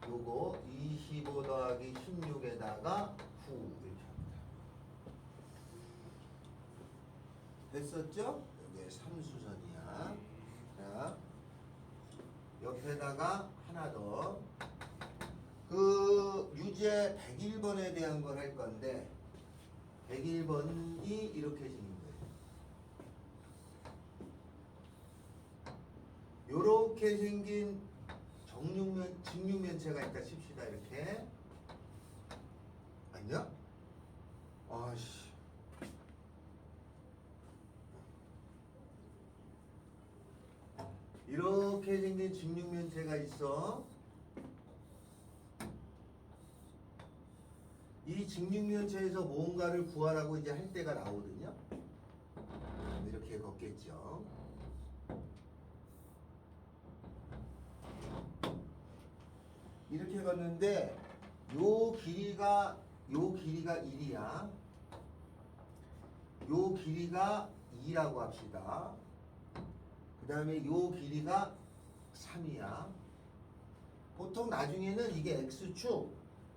요거 25 더하기 16에다가 9 이렇게 합니다. 됐었죠? 이게 삼수선이야. 자, 옆에다가 하나 더. 그 유제 101번에 대한 걸 할 건데 101번이 이렇게 생긴 거예요. 요렇게 생긴 직육면체가 있다 칩시다. 이렇게. 아니야? 아씨. 이렇게 생긴 직육면체가 있어. 이 직육면체에서 뭔가를 구하라고 이제 할 때가 나오거든요. 이렇게 걷겠죠. 이렇게 걷는데 요 길이가 1이야. 요 길이가 2라고 합시다. 그 다음에 요 길이가 3이야. 보통 나중에는 이게 X축,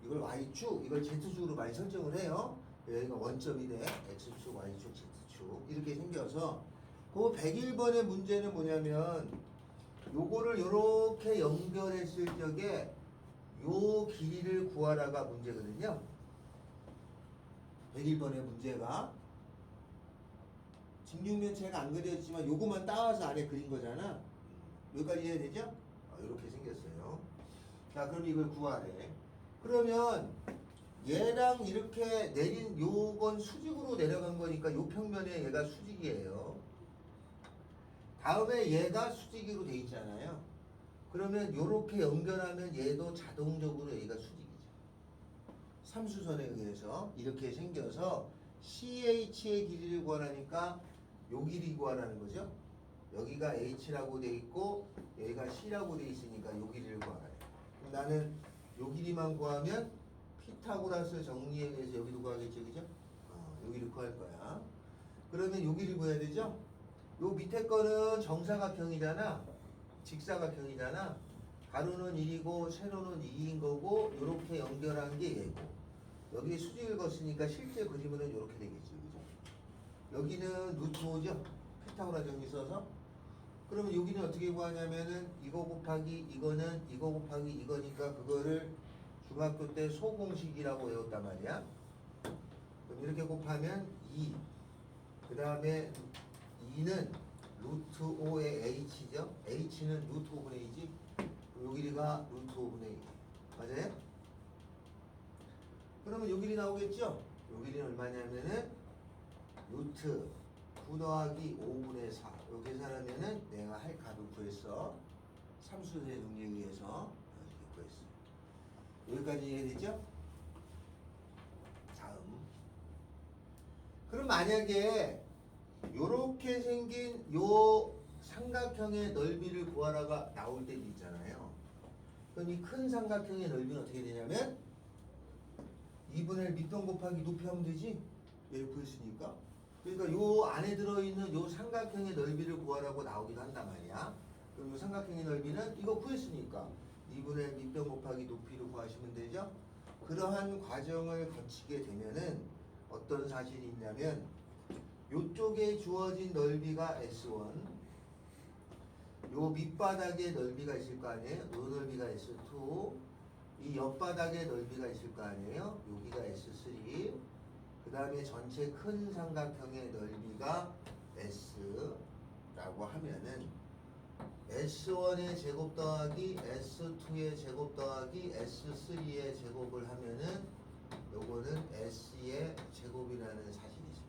이걸 Y축, 이걸 Z축으로 많이 설정을 해요. 여기가 원점이 돼. X축, Y축, Z축 이렇게 생겨서 그 101번의 문제는 뭐냐면 요거를 요렇게 연결했을 적에 요 길이를 구하라가 문제거든요. 101번의 문제가 직육면체가 안 그려졌지만 요거만 따와서 아래 그린 거잖아. 여기까지 해야 되죠? 이렇게 생겼어요. 자, 그럼 이걸 구하래. 그러면 얘랑 이렇게 내린 요건 수직으로 내려간 거니까 요 평면에 얘가 수직이에요. 다음에 얘가 수직으로 돼 있잖아요. 그러면 요렇게 연결하면 얘도 자동적으로 얘가 수직이죠. 삼수선에 의해서 이렇게 생겨서 CH의 길이를 구하라니까 요 길이 구하라는 거죠. 여기가 H라고 돼 있고 여기가 C라고 돼 있으니까 요 길이를 구하래. 그럼 나는 요 길이만 구하면 피타고라스 정리에 의해서 여기도 구하겠죠, 그죠? 여기를 구할 거야. 그러면 요 길이 구해야 되죠? 요 밑에 거는 정사각형이잖아. 직사각형이잖아. 가로는 1이고 세로는 2인 거고 요렇게 연결한 게 얘고 여기에 수직을 걷으니까 실제 그림으로는 요렇게 되겠죠, 그죠? 여기는 루트 5죠? 피타고라 정리 써서. 그러면 여기는 어떻게 구하냐면은 이거 곱하기 이거는 이거 곱하기 이거니까 그거를 중학교 때 소공식이라고 외웠단 말이야. 그럼 이렇게 곱하면 2. 그 다음에 2는 루트 5의 h죠. h는 루트 5분의 2지. 요 길이가 루트 5분의 2. 맞아요? 그러면 요 길이 나오겠죠? 요 길이는 얼마냐면은 루트 9 더하기 5분의 4. 요 계산하면은 내가 할 값을 구했어. 삼수의 정리에 의해서 이렇게 구했어. 여기까지 이해되죠? 다음. 그럼 만약에 요렇게 생긴 요 삼각형의 넓이를 구하라가 나올 때도 있잖아요. 그럼 이 큰 삼각형의 넓이는 어떻게 되냐면 2분의 1 밑변 곱하기 높이 하면 되지? 얘를 구했으니까. 그러니까 요 안에 들어있는 요 삼각형의 넓이를 구하라고 나오기도 한단 말이야. 그럼 요 삼각형의 넓이는 이거 구했으니까 2분의 1 밑변 곱하기 높이를 구하시면 되죠? 그러한 과정을 거치게 되면은 어떤 사실이 있냐면 요쪽에 주어진 넓이가 S1, 요 밑바닥의 넓이가 있을 거 아니에요? 요 넓이가 S2, 이 옆바닥의 넓이가 있을 거 아니에요? 여기가 S3, 그 다음에 전체 큰 삼각형의 넓이가 S라고 하면은 S1의 제곱 더하기 S2의 제곱 더하기 S3의 제곱을 하면은 요거는 S의 제곱이라는 사실이 있습니다.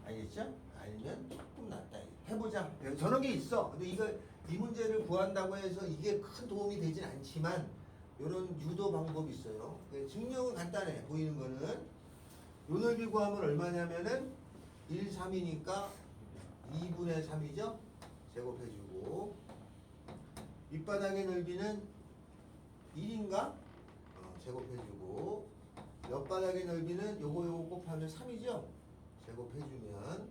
알겠죠? 알면 조금 낫다. 해보자. 저런 게 있어. 근데 이 문제를 구한다고 해서 이게 큰 도움이 되진 않지만 이런 유도 방법이 있어요. 증명은 간단해. 보이는 거는 요 넓이 구하면 얼마냐면은 1, 3이니까 2분의 3이죠? 제곱해주고 밑바닥의 넓이는 1인가? 제곱해주고 옆바닥의 넓이는 요거 곱하면 3이죠? 제곱해주면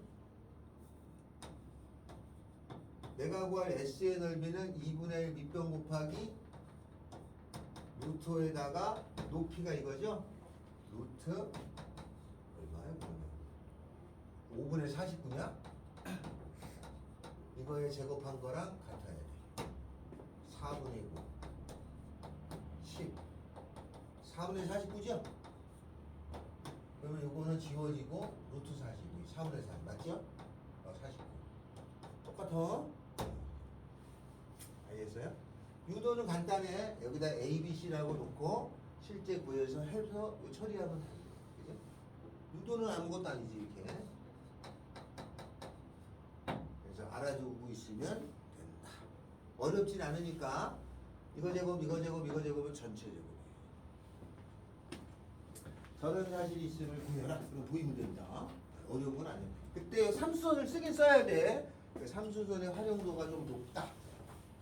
내가 구할 S의 넓이는 2분의 1 밑변 곱하기 루트에다가 높이가 이거죠? 루트 얼마야? 5분의 49냐? 이거에 제곱한 거랑 같아야 돼. 4분의 9 10 4분의 49죠? 그러면 이거는 지워지고 루트 49 4분의 4 맞죠? 49 똑같아. 알겠어요? 유도는 간단해. 여기다 A, B, C라고 놓고 실제 구해서 해서 처리하면 돼. 그죠? 유도는 아무것도 아니지 이렇게. 그래서 알아두고 있으면 된다. 어렵진 않으니까 이거 제곱, 이거 제곱, 이거 제곱은 전체 제곱이에요. 저런 사실이 있음을 구해라. 그럼 보이면 된다. 어려운 건 아니에요. 그때 삼수선을 쓰긴 써야 돼. 삼수선의 활용도가 좀 높다.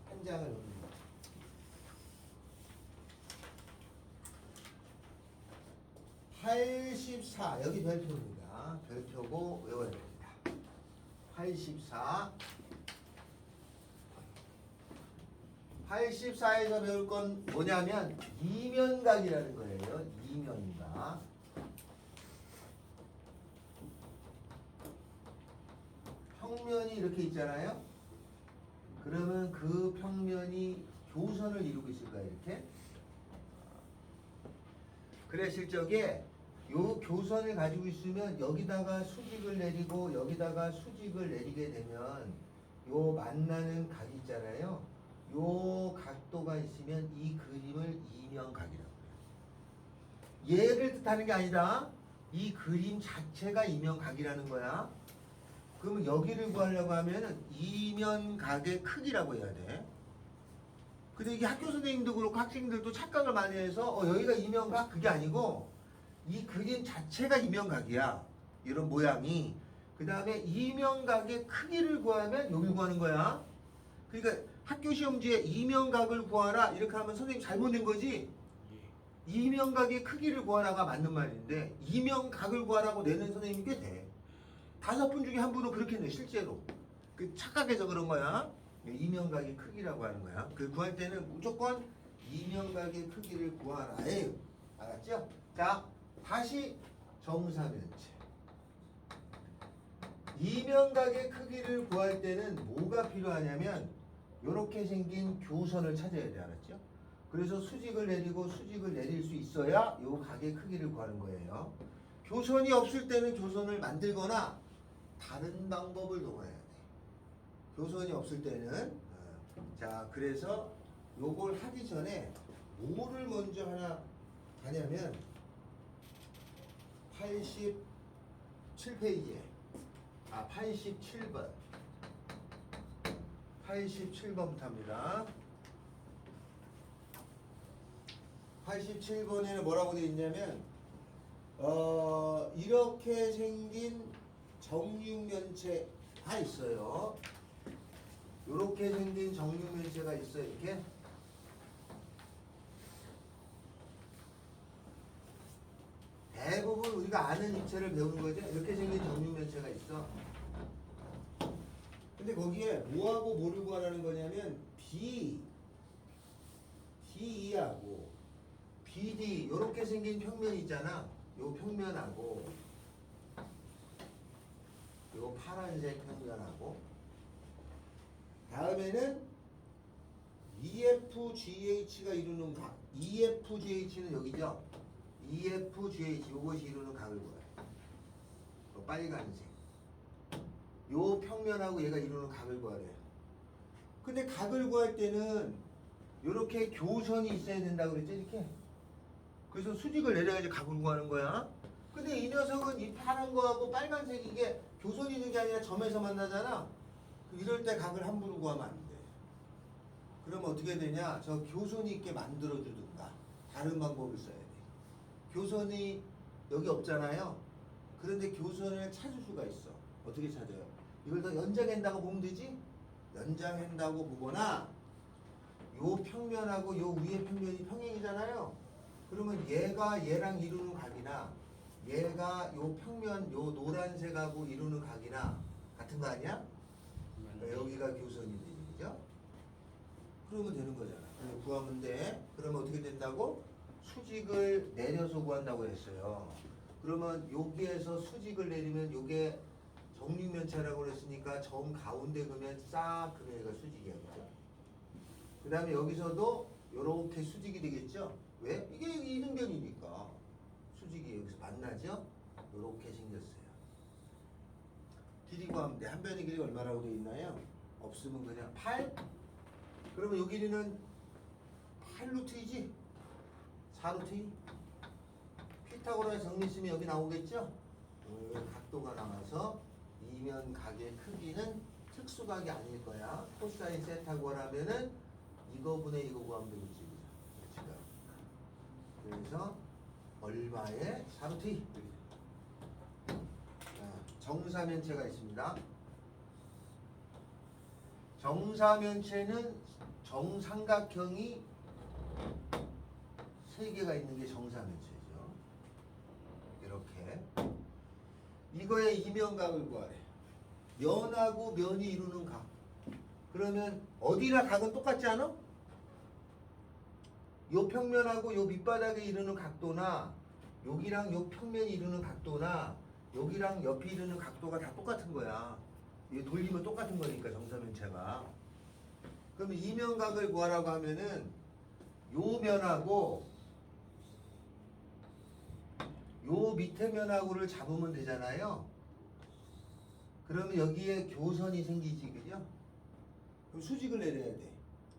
한 장을 넣는 거. 84 여기 별표입니다. 별표고 외워야 됩니다. 84 84에서 배울 건 뭐냐면 이면각이라는 거예요. 이면각. 평면이 이렇게 있잖아요. 그러면 그 평면이 교선을 이루고 있을까요? 이렇게? 그랬을 적에 요 교선을 가지고 있으면 여기다가 수직을 내리고 여기다가 수직을 내리게 되면 요 만나는 각 있잖아요. 요 각도가 있으면 이 그림을 이면각이라고 해요. 얘를 뜻하는 게 아니라 이 그림 자체가 이면각이라는 거야. 그러면 여기를 구하려고 하면은 이면각의 크기라고 해야 돼. 근데 이게 학교 선생님도 그렇고 학생들도 착각을 많이 해서 여기가 이면각 그게 아니고 이 그림 자체가 이면각이야. 이런 모양이. 그 다음에 이면각의 크기를 구하면 여기 구하는 거야. 그러니까 학교 시험지에 이면각을 구하라 이렇게 하면 선생님 잘못 낸 거지. 이면각의 크기를 구하라가 맞는 말인데 이면각을 구하라고 내는 선생님이 꽤 돼. 5분 중에 한 분은 그렇게 내 실제로. 그 착각해서 그런 거야. 이면각의 크기라고 하는 거야. 그 구할 때는 무조건 이면각의 크기를 구하라. 알았죠? 자, 다시 정사면체. 이면각의 크기를 구할 때는 뭐가 필요하냐면 이렇게 생긴 교선을 찾아야 돼. 알았죠? 그래서 수직을 내리고 수직을 내릴 수 있어야 요 각의 크기를 구하는 거예요. 교선이 없을 때는 교선을 만들거나 다른 방법을 동원해야 돼. 교선이 없을 때는 자 그래서 요걸 하기 전에 뭐를 먼저 하나 하냐면 87페이지에 87번 87번부터 합니다. 87번에는 뭐라고 되어 있냐면 이렇게 생긴 정육면체가 있어요. 이렇게 생긴 정육면체가 있어요. 이렇게 대부분 우리가 아는 입체를 배우는 거죠. 이렇게 생긴 정육면체가 있어. 근데 거기에 뭐하고 뭐를 구하라는 거냐면 DE하고 BD 이렇게 생긴 평면 있잖아. 요 평면하고 요 파란색 평면하고 다음에는 EFGH가 이루는 각. EFGH는 여기죠. EFGH 요것이 이루는 각을 구해요. 요 빨간색. 요 평면하고 얘가 이루는 각을 구하래요. 근데 각을 구할 때는 요렇게 교선이 있어야 된다고 그랬죠, 이렇게. 그래서 수직을 내려야지 각을 구하는 거야. 근데 이 녀석은 이 파란 거하고 빨간색 이게 교선이 있는 게 아니라 점에서 만나잖아. 이럴 때 각을 함부로 구하면 안 돼. 그러면 어떻게 되냐? 저 교선이 있게 만들어 주든가 다른 방법을 써야 돼. 교선이 여기 없잖아요. 그런데 교선을 찾을 수가 있어. 어떻게 찾아요? 이걸 더 연장한다고 보면 되지? 연장한다고 보거나 요 평면하고 요 위에 평면이 평행이잖아요. 그러면 얘가 얘랑 이루는 각이나 얘가 요 평면 요 노란색하고 이루는 각이나 같은 거 아니야? 그러니까 여기가 교선이 되죠. 그러면 되는 거잖아. 그래서 구하면 돼. 그러면 어떻게 된다고? 수직을 내려서 구한다고 했어요. 그러면 여기에서 수직을 내리면 요게 정육면체라고 그랬으니까 정 가운데 그면 싹 그면 얘가 수직이야. 그죠? 그 다음에 여기서도 요렇게 수직이 되겠죠? 왜? 이게 이등변이니까 수직이 여기서 만나죠? 요렇게 생겼어요. 길이 구하면 돼. 한 변의 길이가 얼마라고 되어 있나요? 없으면 그냥 8? 그러면 요 길이는 8루트이지? 4루트? 피타고라의 정리 쓰면 여기 나오겠죠? 각도가 나와서 이면 각의 크기는 특수각이 아닐 거야. 코사인 세타고라면은 이거분의 이거 구하면 되겠지. 그래서 얼마의 4루트? 정사면체가 있습니다. 정사면체는 정삼각형이 3개가 있는 게 정사면체죠. 이렇게 이거의 이면각을 구하래. 면하고 면이 이루는 각. 그러면 어디나 각은 똑같지 않아? 요 평면하고 요 밑바닥에 이루는 각도나 여기랑 요 평면이 이루는 각도나 여기랑 옆이 이루는 각도가 다 똑같은 거야. 이게 돌리면 똑같은 거니까 정사면체가. 그럼 이면각을 구하라고 하면은 요 면하고 요 밑에 면하고를 잡으면 되잖아요. 그러면 여기에 교선이 생기지, 그죠? 그럼 수직을 내려야 돼.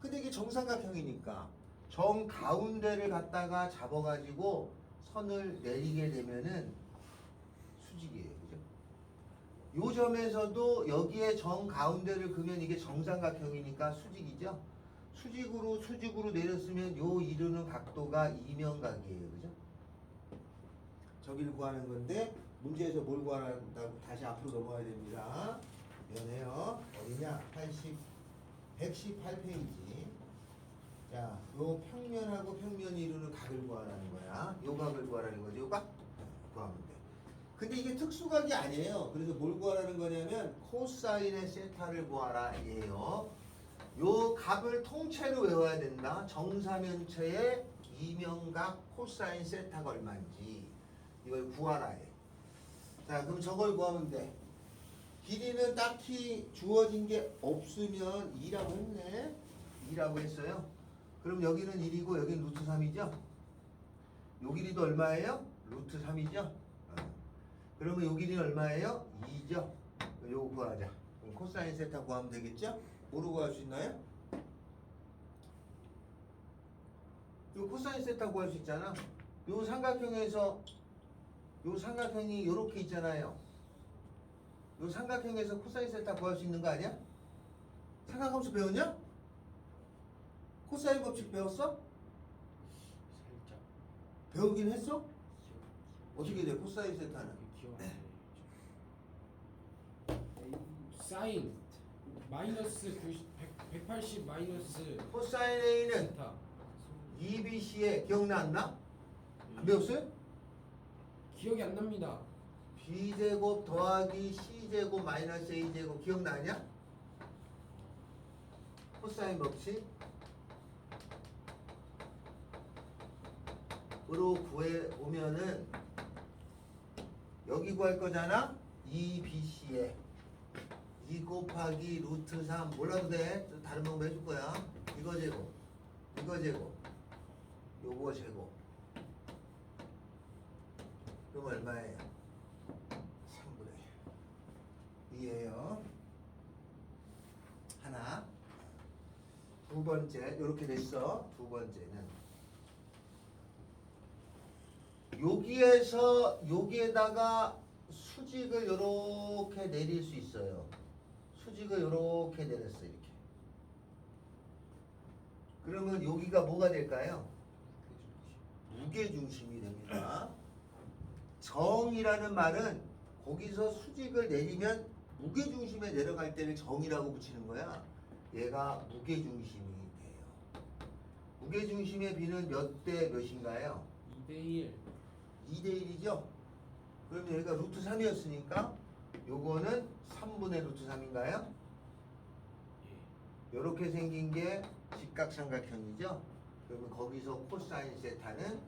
근데 이게 정삼각형이니까 정 가운데를 갖다가 잡아가지고 선을 내리게 되면은 수직이에요, 그죠? 요 점에서도 여기에 정 가운데를 그면 이게 정삼각형이니까 수직이죠? 수직으로 내렸으면 요 이루는 각도가 이면각이에요, 그죠? 저기를 구하는 건데 문제에서 뭘 구하란다고 다시 앞으로 넘어가야 됩니다. 미안해요. 어디냐? 118페이지. 자, 요 평면하고 평면이 이루는 각을 구하라는 거야. 요 각을 구하라는 거죠. 요 각? 구하면 돼. 근데 이게 특수각이 아니에요. 그래서 뭘 구하라는 거냐면 코사인의 세타를 구하라 예요. 요 값을 통째로 외워야 된다. 정사면체의 이면각 코사인 세타가 얼마인지 이걸 구하라 해. 자, 그럼 저걸 구하면 돼. 길이는 딱히 주어진 게 없으면 2라고 했네. 2라고 했어요. 그럼 여기는 1이고 여기는 루트 3이죠? 요 길이도 얼마예요? 루트 3이죠? 그러면 요 길이는 얼마예요? 2죠? 요거 구하자. 그럼 코사인 세타 구하면 되겠죠? 뭐로 구할 수 있나요? 요 코사인 세타 구할 수 있잖아. 요 삼각형에서 요 삼각형이 요렇게 있잖아요. 요 삼각형에서 코사인 세타 구할 수 있는 거 아니야? 삼각함수 배웠냐? 코사인 법칙 배웠어? 살짝 배우긴 했어? 어떻게 돼? 코사인 세타는? 기억 안 나요. 사인 마이너스 180 마이너스 코사인 A는 세타 2BC에 기억나나? 안 배웠어요? 기억이 안 납니다. B제곱 더하기 C제곱 마이너스 A제곱 기억나냐? 코사인 법칙 으로 구해 오면은 여기 구할 거잖아? 2BC에 2 곱하기 루트 3 몰라도 돼. 저 다른 방법 해줄 거야. 이거 제곱 이거 제곱 요거 제곱 그럼 얼마예요? 3분의 1 이에요. 하나 두 번째 요렇게 됐어. 두 번째는 여기에서 여기에다가 수직을 요렇게 내릴 수 있어요. 수직을 요렇게 내렸어 이렇게. 그러면 여기가 뭐가 될까요? 무게중심이 됩니다. 정이라는 말은 거기서 수직을 내리면 무게중심에 내려갈 때를 정이라고 붙이는 거야. 얘가 무게중심이 돼요. 무게중심의 비는 몇 대 몇인가요? 2대1 2대 1이죠? 그럼 여기가 루트 3이었으니까 요거는 3분의 루트 3인가요? 예. 요렇게 생긴 게 직각삼각형이죠? 그러면 거기서 코사인 세타는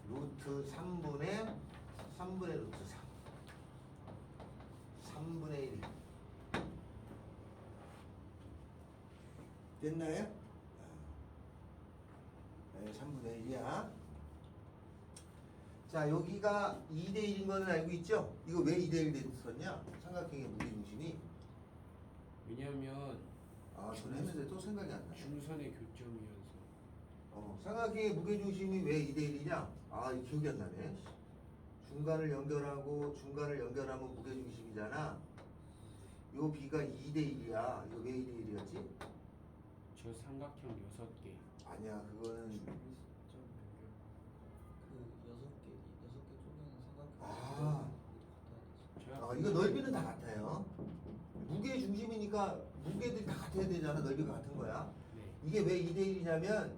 루트 3분의 루트 3 3분의 1 됐나요? 네, 3분의 1이야. 자, 여기가 2대1인 거는 알고 있죠? 이거 왜 2대1 됐었냐? 삼각형의 무게중심이. 왜냐면 아, 저는 했는데 또 생각이 안 나요. 중선의 교점이어서 삼각형의 무게중심이 왜 2대1이냐? 아, 이 기억이 안 나네. 중간을 연결하면 무게중심이잖아. 요 B가 2대1이야. 이거 왜 2대1이었지? 저 삼각형 6개 아니야, 그거는 아, 이거 넓이는 다 같아요. 무게 중심이니까 무게들이 다 같아야 되잖아. 넓이가 같은 거야. 네. 이게 왜 2대1이냐면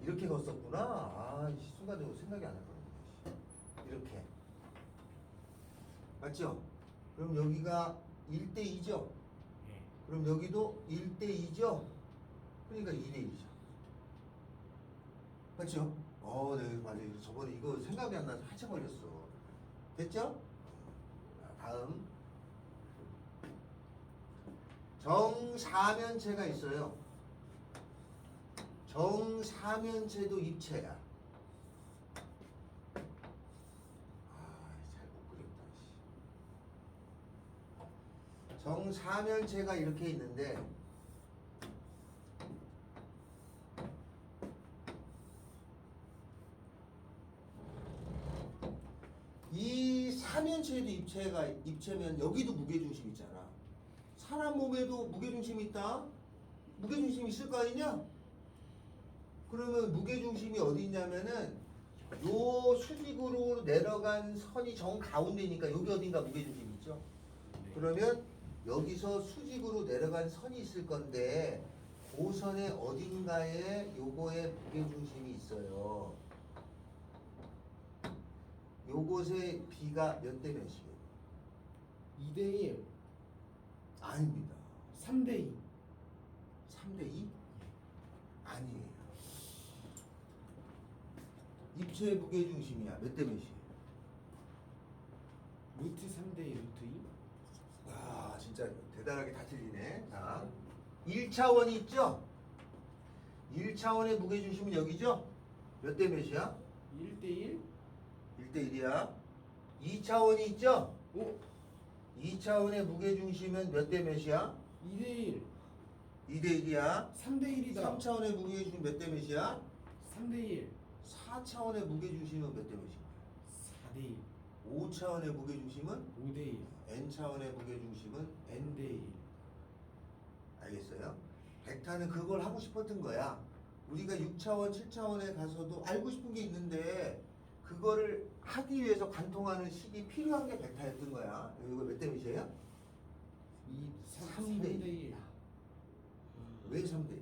이렇게 걷었구나. 아, 순간적으로 생각이 안 나거든요. 이렇게. 맞죠? 그럼 여기가 1대2죠? 예. 그럼 여기도 1대2죠? 그러니까 2대1이죠. 맞죠? 네, 맞아요. 저번에 이거 생각이 안 나서 한참 걸렸어. 됐죠? 다음. 정사면체가 있어요. 정사면체도 입체야. 잘 못 그렸다. 정사면체가 이렇게 있는데 이 사면체에도 입체면 여기도 무게중심 있잖아. 사람 몸에도 무게중심이 있다. 무게중심이 있을 거 아니냐? 그러면 무게중심이 어디 있냐면은 요 수직으로 내려간 선이 정 가운데니까 여기 어딘가 무게중심이 있죠. 네. 그러면 여기서 수직으로 내려간 선이 있을 건데 그 선의 어딘가에 요거에 무게중심이 있어요. 요곳의 B가 몇 대 몇이에요? 2대1 아닙니다. 3대2 3대2? 아니에요. 입체의 무게중심이야. 몇 대 몇이에요? 루트 3대2 루트 2 와, 진짜 대단하게 다 틀리네. 자, 1차원이 있죠? 1차원의 무게중심은 여기죠? 몇 대 몇이야? 1대1? 1대 1이야. 2차원이 있죠? 오! 2차원의 무게중심은 몇 대 몇이야? 2대1 2대 1이야. 3대1이다 3차원의 무게중심 몇 대 몇이야? 3대1 4차원의 무게중심은 몇 대 몇이야? 4대1 5차원의 무게중심은? 5대1 n차원의 무게중심은? n대1 알겠어요? 벡터는 그걸 하고 싶었던 거야. 우리가 6차원, 7차원에 가서도 알고 싶은 게 있는데 그거를 하기 위해서 관통하는 식이 필요한 게 벡터였던 거야. 이거 몇 대 몇이에요? 3대 3대1 왜 3대 1?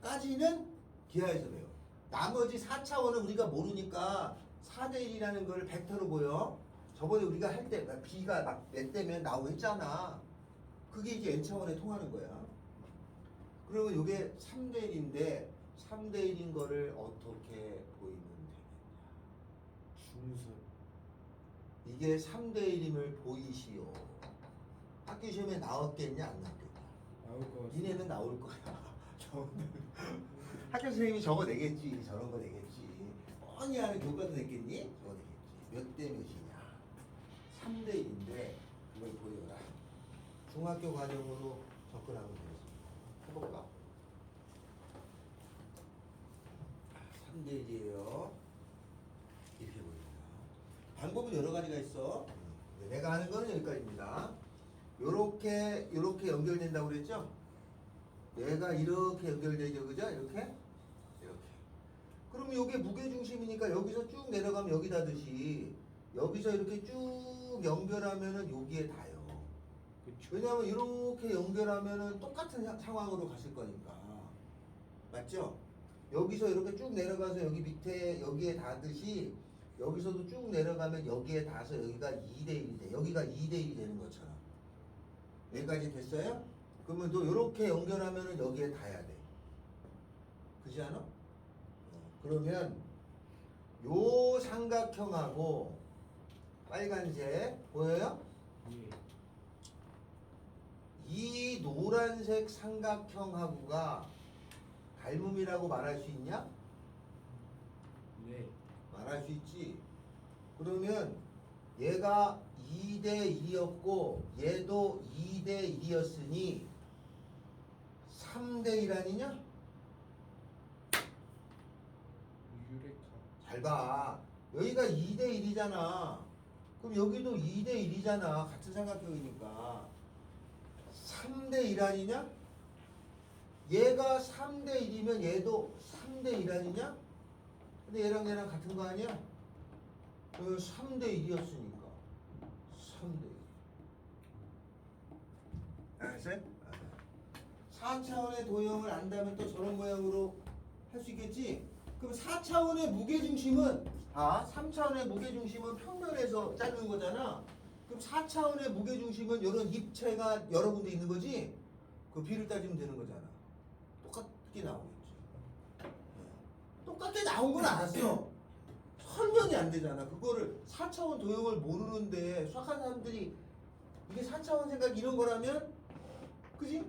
까지는 기하에서 배워. 나머지 4차원은 우리가 모르니까 4대 1이라는 걸 벡터로 보여. 저번에 우리가 할 때 B가 막 몇 대면 나오고 했잖아. 그게 이제 n차원에 통하는 거야. 그러면 이게 3대 1인데 3대 1인 거를 어떻게 보이면 되겠냐. 중선 이게 3대 1임을 보이시오. 학교 시험에 나왔겠냐 안 나왔겠냐. 나올 것 같아 니네는 나올 거야. 학교 선생님이 저거 내겠지. 저런 거 내겠지. 뻔히 하는 교과서 냈겠니? 저거 내겠지. 몇 대 몇이냐. 3대 1인데 그걸 보여라. 중학교 과정으로 접근하면 되겠습니다. 해볼까? 3대 1이에요. 이렇게 보입니다. 방법은 여러 가지가 있어. 내가 하는 거는 여기까지입니다. 요렇게 연결된다고 그랬죠? 얘가 이렇게 연결되죠, 그죠? 이렇게. 그럼 이게 무게중심이니까 여기서 쭉 내려가면 여기 닿듯이 여기서 이렇게 쭉 연결하면은 여기에 닿아요. 그쵸 왜냐하면 이렇게 연결하면은 똑같은 상황으로 갔을 거니까. 맞죠? 여기서 이렇게 쭉 내려가서 여기 밑에 여기에 닿듯이 여기서도 쭉 내려가면 여기에 닿아서 여기가 2대 1이 돼. 여기가 2대 1이 되는 것처럼. 여기까지 됐어요? 그러면 또 이렇게 연결하면은 여기에 닿아야 돼. 그렇지 않아? 그러면 요 삼각형하고 빨간색 보여요? 예 이 노란색 삼각형하고가 닮음이라고 말할 수 있냐? 네 말할 수 있지. 그러면 얘가 2대 1이었고 얘도 2대 1이었으니 3대 1 아니냐? 유레카 잘 봐. 여기가 2대 1이잖아. 그럼 여기도 2대 1이잖아. 같은 삼각형이니까. 3대 1 아니냐? 얘가 3대 1이면 얘도 3대 1 아니냐? 근데 얘랑 얘랑 같은 거 아니야? 3대 1이었으니까 3대 1. 알았어요? 4차원의 도형을 안다면 또 저런 모양으로 할 수 있겠지? 그럼 4차원의 무게중심은 3차원의 무게중심은 평면에서 자르는 거잖아. 그럼 4차원의 무게중심은 이런 입체가 여러 군데 있는 거지? 그 비를 따지면 되는 거잖아. 똑같게 나오겠지. 똑같게 나온 건 알았어. 설명이 안 되잖아. 그거를 4차원 도형을 모르는데 수학하는 사람들이 이게 4차원 생각 이런 거라면 그지?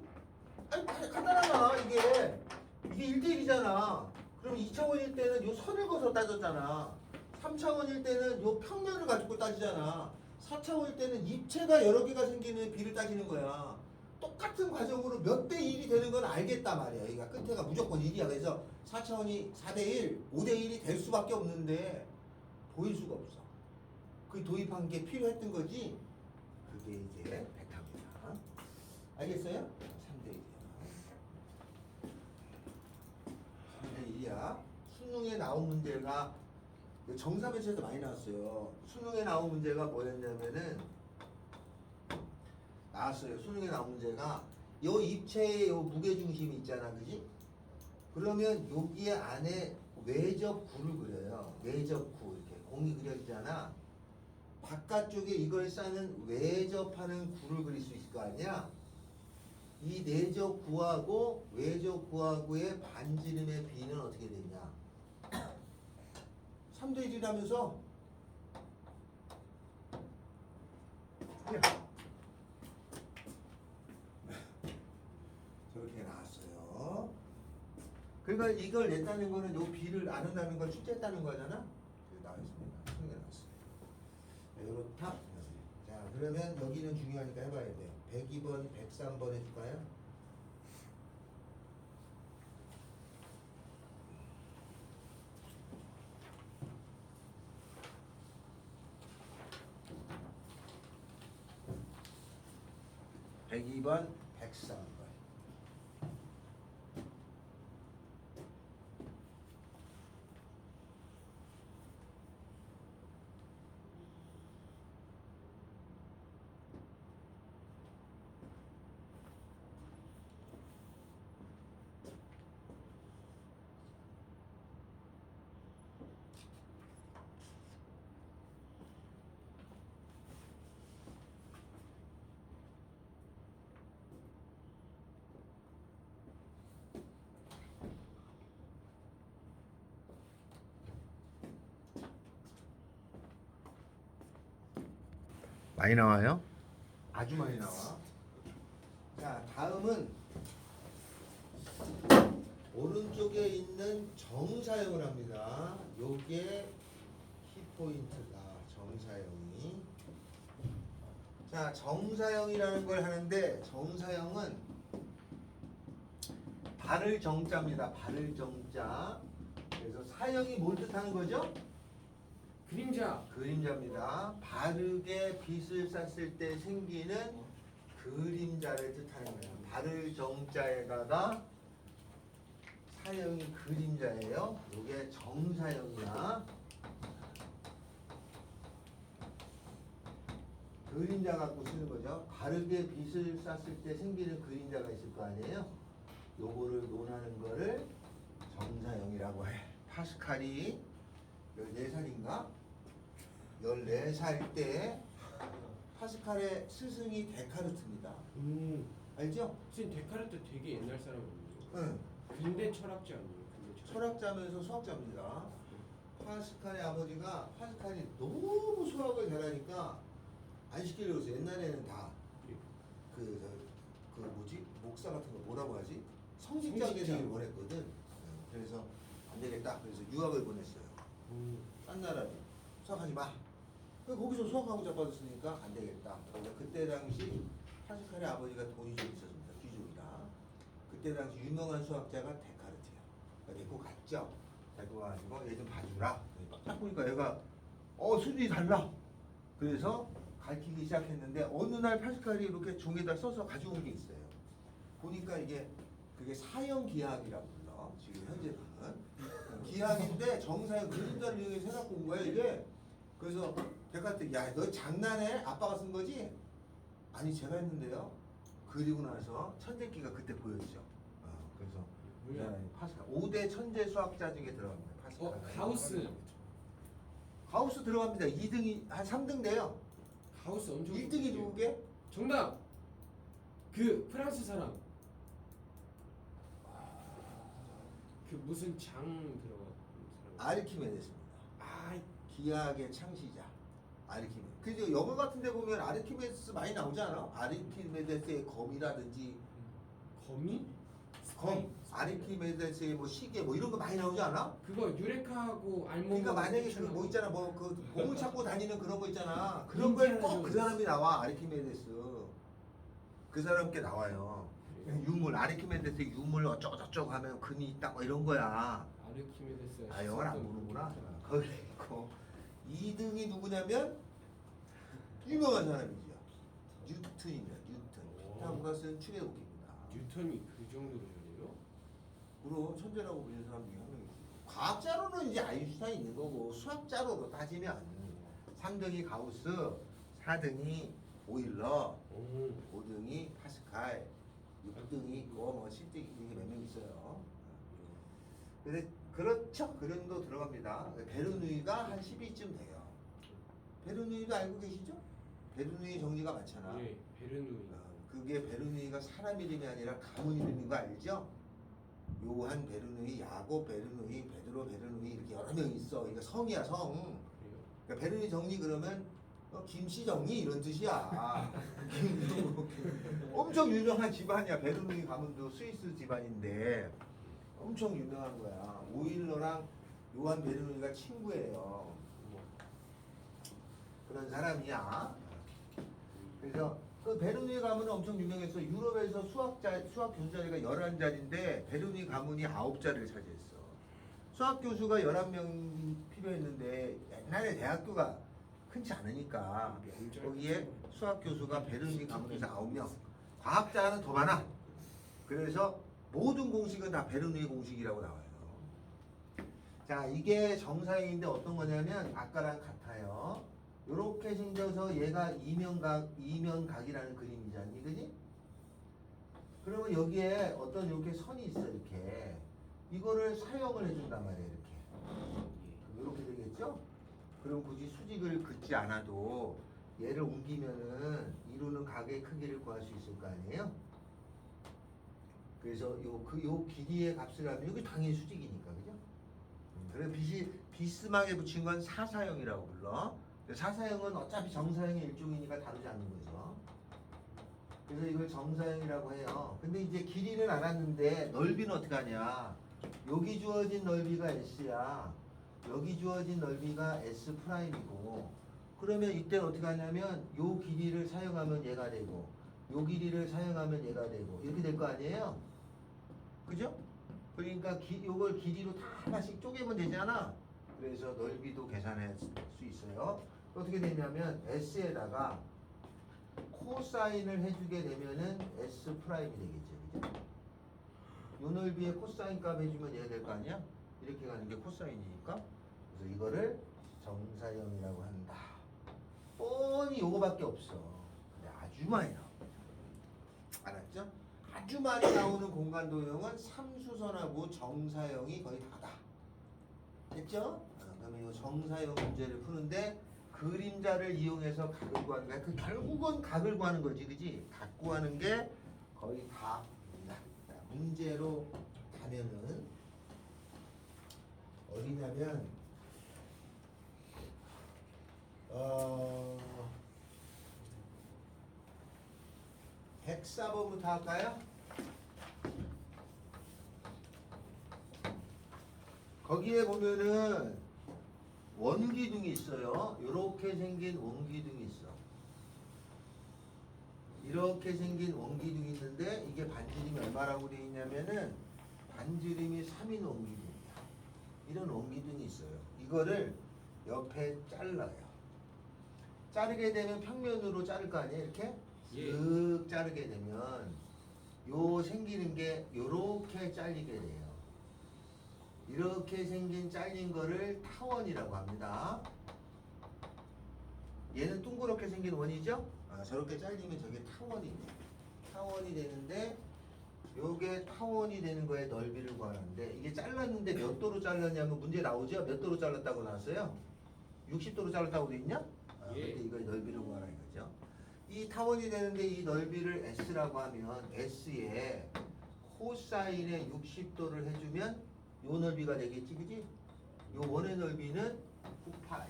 아니 간단하잖아. 이게 1대1이잖아. 그럼 2차원일 때는 요 선을 그어서 따졌잖아. 3차원일 때는 요 평면을 가지고 따지잖아. 4차원일 때는 입체가 여러 개가 생기는 비를 따지는 거야. 똑같은 과정으로 몇 대 1이 되는 건 알겠다 말이야. 그러니까 끝에가 무조건 1이야. 그래서 4차원이 4대 1, 5대 1이 될 수밖에 없는데 보일 수가 없어. 그 도입한 게 필요했던 거지. 그게 이제 벡터입니다. 알겠어요? 3대 1이야. 3대 1이야. 수능에 나온 문제가 정사면체에서 많이 나왔어요. 수능에 나온 문제가 뭐였냐면은 나왔어요. 수능에 나온 문제가 요 입체의 요 무게중심이 있잖아. 그지? 그러면 여기에 안에 외접구를 그려요. 외접구 이렇게 공이 그려지잖아. 바깥쪽에 이걸 싸는 외접하는 구를 그릴 수 있을 거 아니야? 이 내접구하고 외접구하고의 반지름의 비는 어떻게 되냐? 3대 1이라면서? 저렇게 나왔어요. 그러니까 이걸 냈다는 거는 요 B를 안 한다는 걸 출제했다는 거잖아. 그게 나와있습니다. 승리가 나왔어요. 요렇다. 자, 그러면 여기는 중요하니까 해봐야 돼. 102번, 103번 해줄까요? (102번) (103번) 많이 나와요? 아주 많이 나와. 자, 다음은 오른쪽에 있는 정사형을 합니다. 요게 키포인트다. 정사형이. 자, 정사형이라는 걸 하는데 정사형은 발을 정자입니다. 발을 정자. 그래서 사형이 뭘 뜻하는 거죠? 그림자. 그림자입니다. 바르게 빛을 쐈을 때 생기는 그림자를 뜻하는 거예요. 발을 정자에다가 사형이 그림자예요. 이게 정사형이야. 그림자 갖고 쓰는 거죠. 바르게 빛을 쐈을 때 생기는 그림자가 있을 거 아니에요. 요거를 논하는 거를 정사형이라고 해. 파스칼이 14살인가? 14살 때 파스칼의 스승이 데카르트입니다. 알죠? 선생님 데카르트 되게 옛날 사람이에요. 응. 근대 철학자 아니에요? 근대 철학자면서 수학자입니다. 파스칼의 아버지가 파스칼이 너무 수학을 잘하니까 안 시키려고 했어요. 옛날에는 다 그 뭐지? 목사 같은 거 뭐라고 하지? 성직자 되기를 원했거든. 그래서 안 되겠다. 그래서 유학을 보냈어요. 딴 나라로. 수학하지 마. 거기서 수학하고 자빠졌으니까 안 되겠다. 그래서 그때 당시 파스칼의 아버지가 돈이 좀 있었습니다. 귀족이라. 그때 당시 유명한 수학자가 데카르트예요. 그러니까 데리고 갔죠. 데리고 가지고 얘 좀 봐주라. 딱 보니까 얘가 수준이 달라. 그래서 가르치기 시작했는데 어느 날 파스칼이 이렇게 종에다 써서 가져온 게 있어요. 보니까 그게 사형기하학이라고 불러. 지금 현재는 기하학인데 정사형 그림자를 이용해서 해갖고 온 거야 이게. 그래서 데카르트 야 너 장난해? 아빠가 쓴 거지? 아니 제가 했는데요. 그리고 나서 천재기가 그때 보였죠. 그래서 파스칼 5대 천재 수학자 중에 들어갑니다. 파스칼. 가우스. 가우스 들어갑니다. 2등이 한 3등 돼요. 가우스 엄청. 1등이 누구게? 정답. 그 프랑스 사람. 그 무슨 장 들어간 사람. 아르키메데스입니다. 기하학의 창시자 아르키메데스. 그죠? 영화 같은 데 보면 아르키메데스 많이 나오지 않아? 아르키메데스의 검이라든지 검 아르키메데스의 뭐 시계 뭐 이런 거 많이 나오지 않아? 그거 유레카하고 알몸. 그러니까 만약에 그 뭐 있잖아 뭐 그 보물 찾고 다니는 그런 거 있잖아. 그런 거에 꼭 그 사람이 나와. 아르키메데스 그 사람께 나와요. 유물 아르키메데스의 유물 어쩌고 저쩌고 하면 금이 있다 뭐 이런 거야. 아르키메데스. 영어를 안 모르구나. 거기 있고 2등이 누구냐면 유명한 사람이죠. 뉴턴입니다. 뉴턴. 피타고라스는 축의도입니다. 뉴턴이 그 정도로 잘해요? 그럼 천재라고 불리는 사람 중에 한 명이지. 과학자로는 이제 아인슈타인 있는 거고 수학자로 따지면 3등이 가우스, 4등이 오일러, 5등이 파스칼, 6등이 뭐 7등이 이게 몇 명 있어요. 근데 그렇죠. 그림도 들어갑니다. 베르누이가 한 12쯤 돼요. 베르누이도 알고 계시죠? 베르누이 정리가 많잖아. 네, 베르누이. 그게 베르누이가 사람 이름이 아니라 가문 이름인 거 알죠? 요한 베르누이, 야곱 베르누이, 베드로 베르누이 이렇게 여러 명 있어. 그러니까 성이야 성. 그래요? 그러니까 베르누이 정리 그러면 김씨 정리 이런 뜻이야. 엄청 유명한 집안이야. 베르누이 가문도 스위스 집안인데 엄청 유명한 거야. 오일러랑 요한 베르누이가 친구예요. 그런 사람이야. 그래서 그 베르누이 가문은 엄청 유명했어. 유럽에서 수학 교수 자리가 11자리인데 베르누이 가문이 9자리를 차지했어. 수학 교수가 11명 필요했는데 옛날에 대학교가 흔치 않으니까 거기에 수학 교수가 베르누이 가문에서 9명. 과학자는 더 많아. 그래서 모든 공식은 다 베르누이 공식이라고 나와요. 자, 이게 정사형인데 어떤 거냐면 아까랑 같아요. 이렇게 생겨서 얘가 이면각이라는 그림이잖니, 그지? 그러면 여기에 어떤 이렇게 선이 있어, 이렇게. 이거를 사형을 해준단 말이에요, 이렇게. 이렇게 되겠죠? 그럼 굳이 수직을 긋지 않아도 얘를 옮기면은 이루는 각의 크기를 구할 수 있을 거 아니에요? 그래서 요 길이의 값을 하면 여기 당연히 수직이니까, 그죠? 그래서 비스막에 붙인 건 사사형이라고 불러. 사사형은 어차피 정사형의 일종이니까 다루지 않는 거죠. 그래서 이걸 정사형이라고 해요. 근데 이제 길이는 알았는데 넓이는 어떻게 하냐? 여기 주어진 넓이가 S야. 여기 주어진 넓이가 S 프라임이고. 그러면 이때는 어떻게 하냐면 요 길이를 사용하면 얘가 되고 요 길이를 사용하면 얘가 되고 이렇게 될 거 아니에요? 그죠? 그러니까 요걸 길이로 다 하나씩 쪼개면 되잖아. 그래서 넓이도 계산할 수 있어요. 어떻게 되냐면 S에다가 코사인을 해주게 되면은 S 프라임이 되겠죠. 그죠? 요 넓이에 코사인 값 해주면 얘가 될 거 아니야? 이렇게 가는 게 코사인이니까. 그래서 이거를 정사형이라고 한다. 뻔히 요거밖에 없어. 근데 아주 많이 나와. 알았죠? 아주 많이 나오는 공간 도형은 삼수선하고 정사형이 거의 다다. 됐죠? 그러면 이 정사형 문제를 푸는데 그림자를 이용해서 각을 구하는 거야. 그 결국은 각을 구하는 거지, 그지? 각 구하는 게 거의 다 문제로 가면은 어디냐면 104번부터 할까요? 거기에 보면은 원기둥이 있어요. 이렇게 생긴 원기둥이 있어. 이렇게 생긴 원기둥이 있는데 이게 반지름이 얼마라고 되어 있냐면은 반지름이 3인 원기둥이야. 이런 원기둥이 있어요. 이거를 옆에 잘라요. 자르게 되면 평면으로 자를 거 아니에요? 이렇게 쓱 자르게 되면 요 생기는 게 요렇게 잘리게 돼요. 이렇게 생긴 잘린 거를 타원이라고 합니다. 얘는 둥그렇게 생긴 원이죠? 저렇게 잘리면 저게 타원이 돼요. 타원이 되는데 요게 타원이 되는 거에 넓이를 구하는데 이게 잘랐는데 몇 도로 잘랐냐면 문제 나오죠? 몇 도로 잘랐다고 나왔어요? 60도로 잘랐다고 돼 있냐? 근데 이거 넓이를 구하라 이거죠. 이 타원이 되는데 이 넓이를 S라고 하면 S에 코사인의 60도를 해주면 요 넓이가 되겠지, 그지? 요 원의 넓이는 9파이.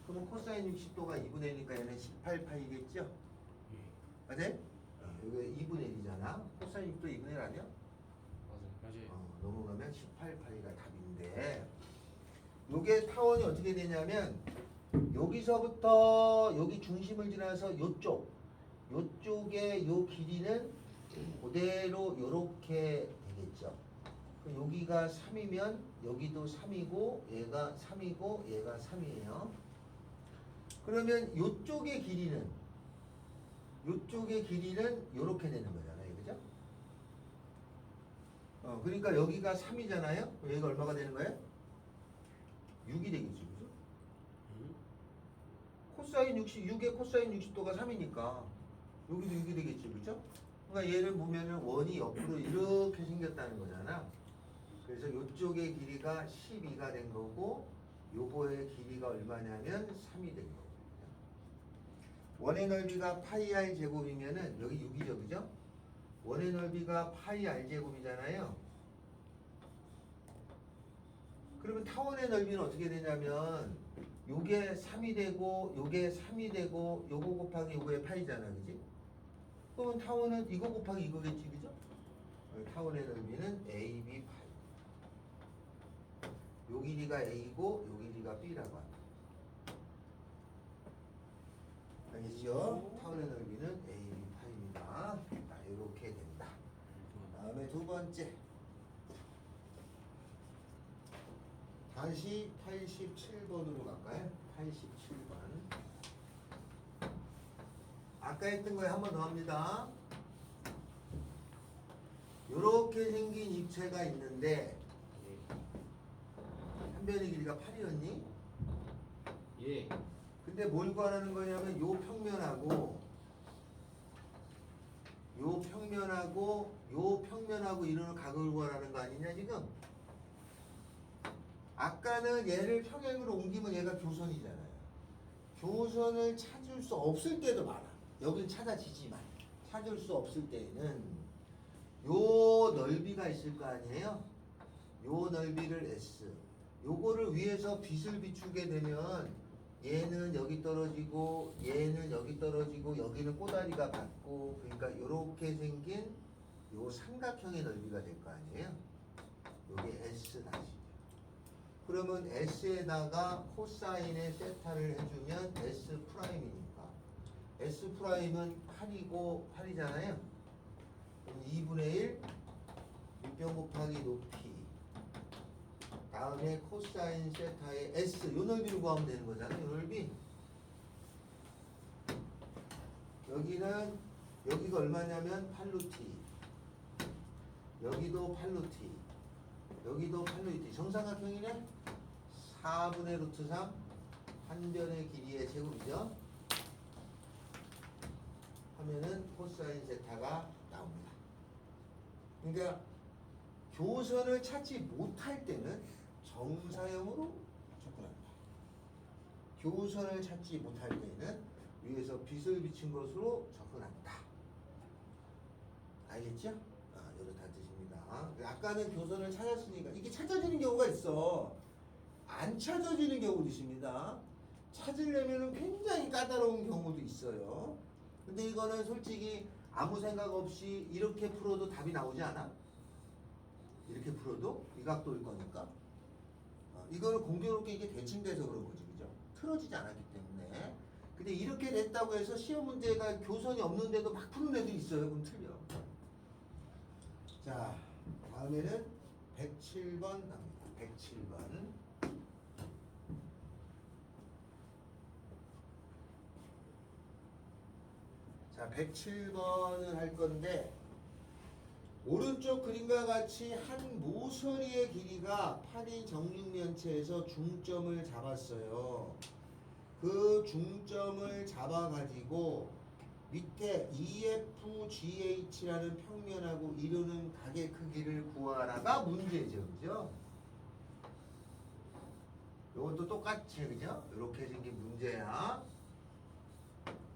그러면 코사인 60도가 2분의 1이니까 얘는 18파이겠죠? 맞아요? 여기 2분의 1이잖아. 코사인 60도 2분의 1 아니야? 맞아요. 넘어가면 18파이가 답인데 요게 타원이 어떻게 되냐면 여기서부터 여기 중심을 지나서 요쪽의 요 길이는 그대로 요렇게 되겠죠. 여기가 3이면 여기도 3이고 얘가 3이고 얘가 3이에요. 그러면 요쪽의 길이는 요렇게 되는 거잖아요. 그죠? 그러니까 여기가 3이잖아요. 여기가 얼마가 되는 거예요? 6이 되겠지. 그죠? 코사인 6의 코사인 60도가 3이니까 여기도 6이 되겠지. 그죠? 그러니까 얘를 보면은 원이 옆으로 이렇게 생겼다는 거잖아. 그래서 이쪽의 길이가 12가 된 거고 요거의 길이가 얼마냐면 3이 된 거거든요. 원의 넓이가 파이 r 제곱이면은 여기 6이죠, 그죠? 원의 넓이가 파이 r 제곱이잖아요. 그러면 타원의 넓이는 어떻게 되냐면 요게 3이 되고 요게 3이 되고 요거 곱하기 요거의 파이잖아, 그지? 그러면 타원은 이거 곱하기 이거겠지, 그죠? 타원의 넓이는 AB 파이. 요 길이가 A고 요 길이가 B라고 합니다. 알겠죠? 타원의 넓이는 AB 파이입니다. 자, 이렇게 된다. 다음에 두 번째. 다시 87번으로 갈까요? 87번. 아까 했던 거에 한 번 더 합니다. 이렇게 생긴 입체가 있는데 한 변의 길이가 8이었니? 예. 근데 뭘 구하라는 거냐면 요 평면하고 요 평면하고 요 평면하고 이루는 각을 구하라는 거 아니냐 지금? 아까는 얘를 평행으로 옮기면 얘가 교선이잖아요. 교선을 찾을 수 없을 때도 많아. 여긴 찾아지지만 찾을 수 없을 때에는 요 넓이가 있을 거 아니에요? 요 넓이를 S. 요거를 위해서 빛을 비추게 되면 얘는 여기 떨어지고 얘는 여기 떨어지고 여기는 꼬다리가 같고 그러니까 요렇게 생긴 요 삼각형의 넓이가 될 거 아니에요? 요게 S 다시. 그러면 S에다가 코사인의 세타를 해주면 S 프라임이니까 S 프라임은 8이고 8이잖아요. 2분의 1 밑변 곱하기 높이 다음에 코사인 세타의 S 요 넓이를 구하면 되는 거잖아요. 요 넓이 여기는 여기가 얼마냐면 8루티 여기도 8루티 여기도 8루티 정삼각형이네. 4분의 루트 3 한 변의 길이의 제곱이죠. 하면은 코사인 세타가 나옵니다. 그러니까 교선을 찾지 못할 때는 정사형으로 접근합니다. 교선을 찾지 못할 때는 위에서 빛을 비친 것으로 접근한다. 알겠죠? 이렇다는 뜻입니다. 아까는 교선을 찾았으니까 이게 찾아지는 경우가 있어. 안 찾아지는 경우도 있습니다. 찾으려면 굉장히 까다로운 경우도 있어요. 근데 이거는 솔직히 아무 생각 없이 이렇게 풀어도 답이 나오지 않아? 이렇게 풀어도 이 각도일 거니까. 이거는 공교롭게 이게 대칭돼서 그런 거지, 그죠? 틀어지지 않았기 때문에. 근데 이렇게 됐다고 해서 시험 문제가 교선이 없는데도 막 푸는 애도 있어요. 그럼 틀려. 자, 다음에는 107번 갑니다. 107번. 자, 107번을 할 건데 오른쪽 그림과 같이 한 모서리의 길이가 8인 정육면체에서 중점을 잡았어요. 그 중점을 잡아가지고 밑에 EFGH라는 평면하고 이루는 각의 크기를 구하라가 문제죠. 그죠? 이것도 똑같이 그죠? 이렇게 생긴 문제야.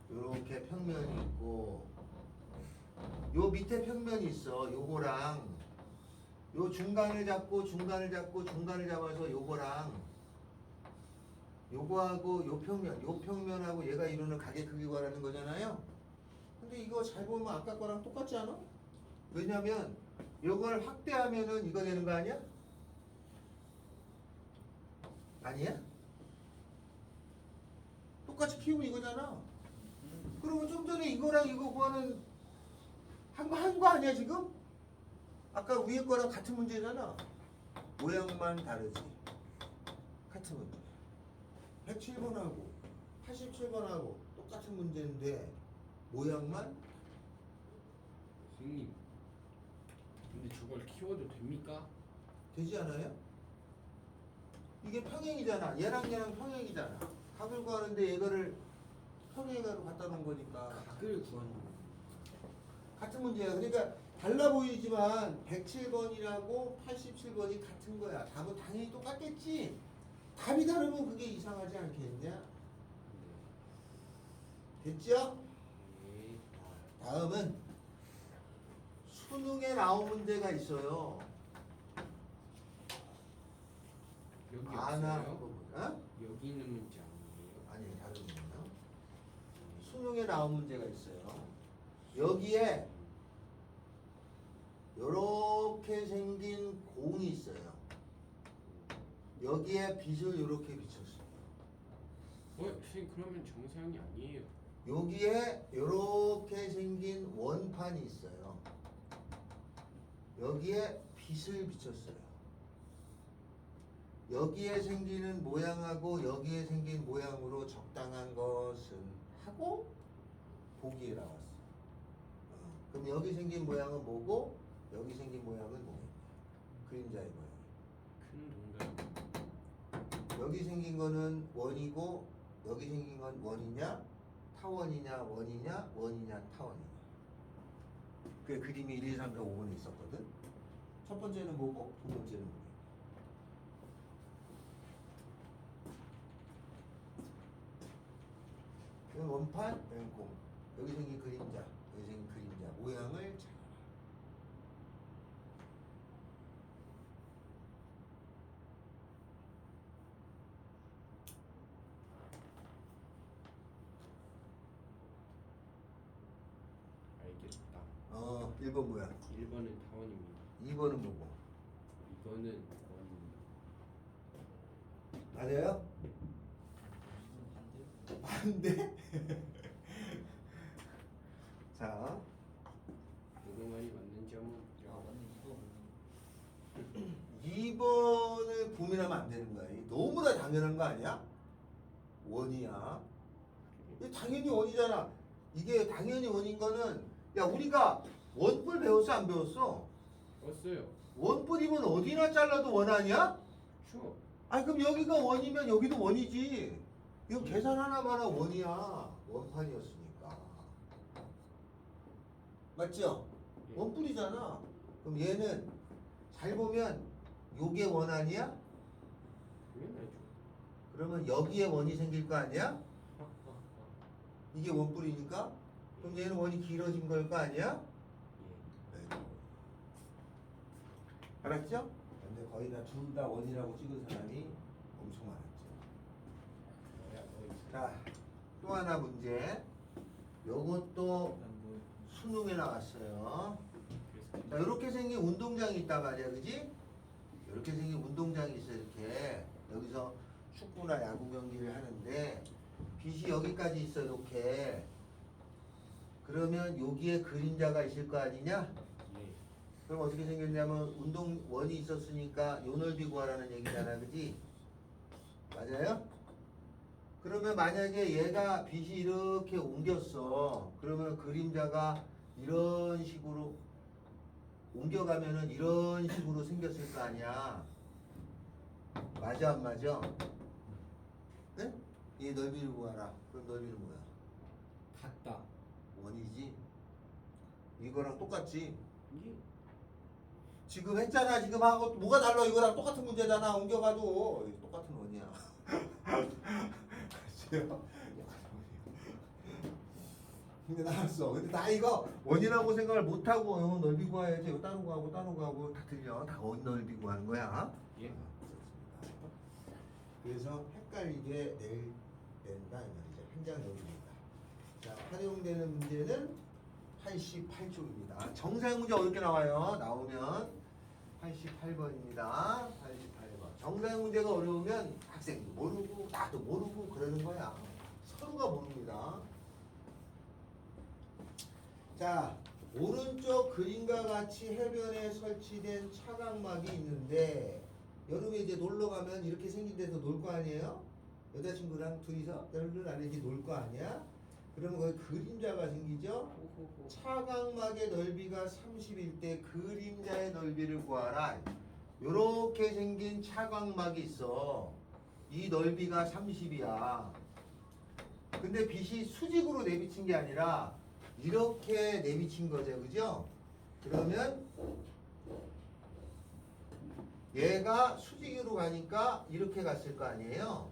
이렇게 평면이 있고 요 밑에 평면이 있어. 요거랑 요 중간을 잡고 중간을 잡아서 요거랑 요거하고 요 평면하고 얘가 이루는 각의 크기 구하라는 거잖아요. 근데 이거 잘 보면 아까 거랑 똑같지 않아? 왜냐면 요걸 확대하면은 이거 되는 거 아니야? 아니야? 똑같이 키우면 이거잖아. 그러면 좀 전에 이거랑 이거 구하는 한 거 아니야 지금? 아까 위에 거랑 같은 문제잖아. 모양만 다르지. 같은 문제. 107번하고 87번하고 똑같은 문제인데 모양만 선생님. 근데 저걸 키워도 됩니까? 되지 않아요? 이게 평행이잖아. 얘랑 평행이잖아. 각을 구하는데 얘거를 평행으로 갖다 놓은 거니까 각을 구하는 거. 같은 문제야. 그러니까 달라 보이지만 107번이라고 87번이 같은 거야. 답은 당연히 똑같겠지. 답이 다르면 그게 이상하지 않겠냐? 됐죠? 네. 다음은 수능에 나온 문제가 있어요. 여기 아나 없어요? 부분. 어? 여기 있는 문제 아니에요? 아니 다른 문제요. 수능에 나온 문제가 있어요. 여기에 요런 이렇게 생긴 공이 있어요. 여기에 빛을 이렇게 비쳤어요. 선생님 그러면 정상이 아니에요. 여기에 이렇게 생긴 원판이 있어요. 여기에 빛을 비쳤어요. 여기에 생기는 모양하고 여기에 생긴 모양으로 적당한 것은 하고 보기에 나왔어. 그럼 여기 생긴 모양은 뭐고 여기 생긴 모양은 뭐예요? 그림자의 모양. 큰 동작. 여기 생긴 거는 원이고 여기 생긴 건 원이냐 타원이냐 원이냐 원이냐 타원이냐. 그 그림이 1, 2, 3, 4, 5번에 있었거든. 첫 번째는 뭐고 두 번째는 뭐고. 원판, 공. 여기 생긴 그림자, 여기 생긴 그림자 모양을 잘 알겠다. 1번 뭐야? 1번은 타원입니다. 2번은 뭐고? 이거는 원입니다. 맞아요? 반대? 자, 누구 말이 맞는지 한번 보자. 2번을 고민하면 안 되는 거야. 이게 너무나 당연한 거 아니야? 원이야. 이게 당연히 원이잖아. 이게 당연히 원인 거는 야 우리가 원뿔 배웠어 안 배웠어? 껐어요. 원뿔이면 어디나 잘라도 원 아니야? 추워. 아니 그럼 여기가 원이면 여기도 원이지. 이거 계산 하나마나 원이야. 원판이었으니까. 맞죠? 예. 원뿔이잖아. 그럼 얘는 잘 보면 요게 원 아니야? 당연하죠. 그러면 여기에 원이 생길 거 아니야? 이게 원뿔이니까? 그럼 얘는 원이 길어진 걸 거 아니야? 예. 네. 알았죠? 근데 거의 다 둘 다 원이라고 찍은 사람이 엄청 많았죠. 자, 또 하나 문제. 요것도 수능에 나왔어요. 자, 이렇게 생긴 운동장이 있단 말이야, 그지? 이렇게 생긴 운동장이 있어, 이렇게. 여기서 축구나 야구 경기를 하는데, 빛이 여기까지 있어, 이렇게. 그러면 여기에 그림자가 있을 거 아니냐? 예. 그럼 어떻게 생겼냐면, 운동원이 있었으니까 요 넓이 구하라는 얘기잖아, 그지? 맞아요? 그러면 만약에 얘가 빛이 이렇게 옮겼어. 그러면 그림자가 이런 식으로 옮겨가면은 이런 식으로 생겼을 거 아니야. 맞아 안 맞아? 네? 이 넓이를 구하라. 그럼 넓이는 뭐야? 같다. 원이지. 이거랑 똑같지. 예. 지금 했잖아. 지금 하고 뭐가 달라? 이거랑 똑같은 문제잖아. 옮겨가도 똑같은 원이야. 그렇죠? 근데 나왔어. 근데 나 이거 원이라고 생각을 못하고 넓이 구해야지. 이거 따로 구하고 따로 구하고 다 틀려. 다 원 넓이 구하는 거야. 예. 그렇습니다. 그래서 헷갈리게 낸다 이 말이죠. 한장 넓이입니다. 자, 활용되는 문제는 88쪽입니다. 정사형 문제 어렵게 나와요. 나오면 88번입니다. 88번. 정사형 문제가 어려우면 학생도 모르고 나도 모르고 그러는 거야. 서로가 모릅니다. 자, 오른쪽 그림과 같이 해변에 설치된 차각막이 있는데 여름에 이제 놀러 가면 이렇게 생긴 데서 놀 거 아니에요? 여자친구랑 둘이서 여름을 안에 이렇게 놀 거 아니야? 그러면 거기 그림자가 생기죠? 호호호. 차각막의 넓이가 30일 때 그림자의 넓이를 구하라. 요렇게 생긴 차각막이 있어. 이 넓이가 30이야. 근데 빛이 수직으로 내비친 게 아니라 이렇게 내비친 거죠. 그죠? 그러면 얘가 수직으로 가니까 이렇게 갔을 거 아니에요?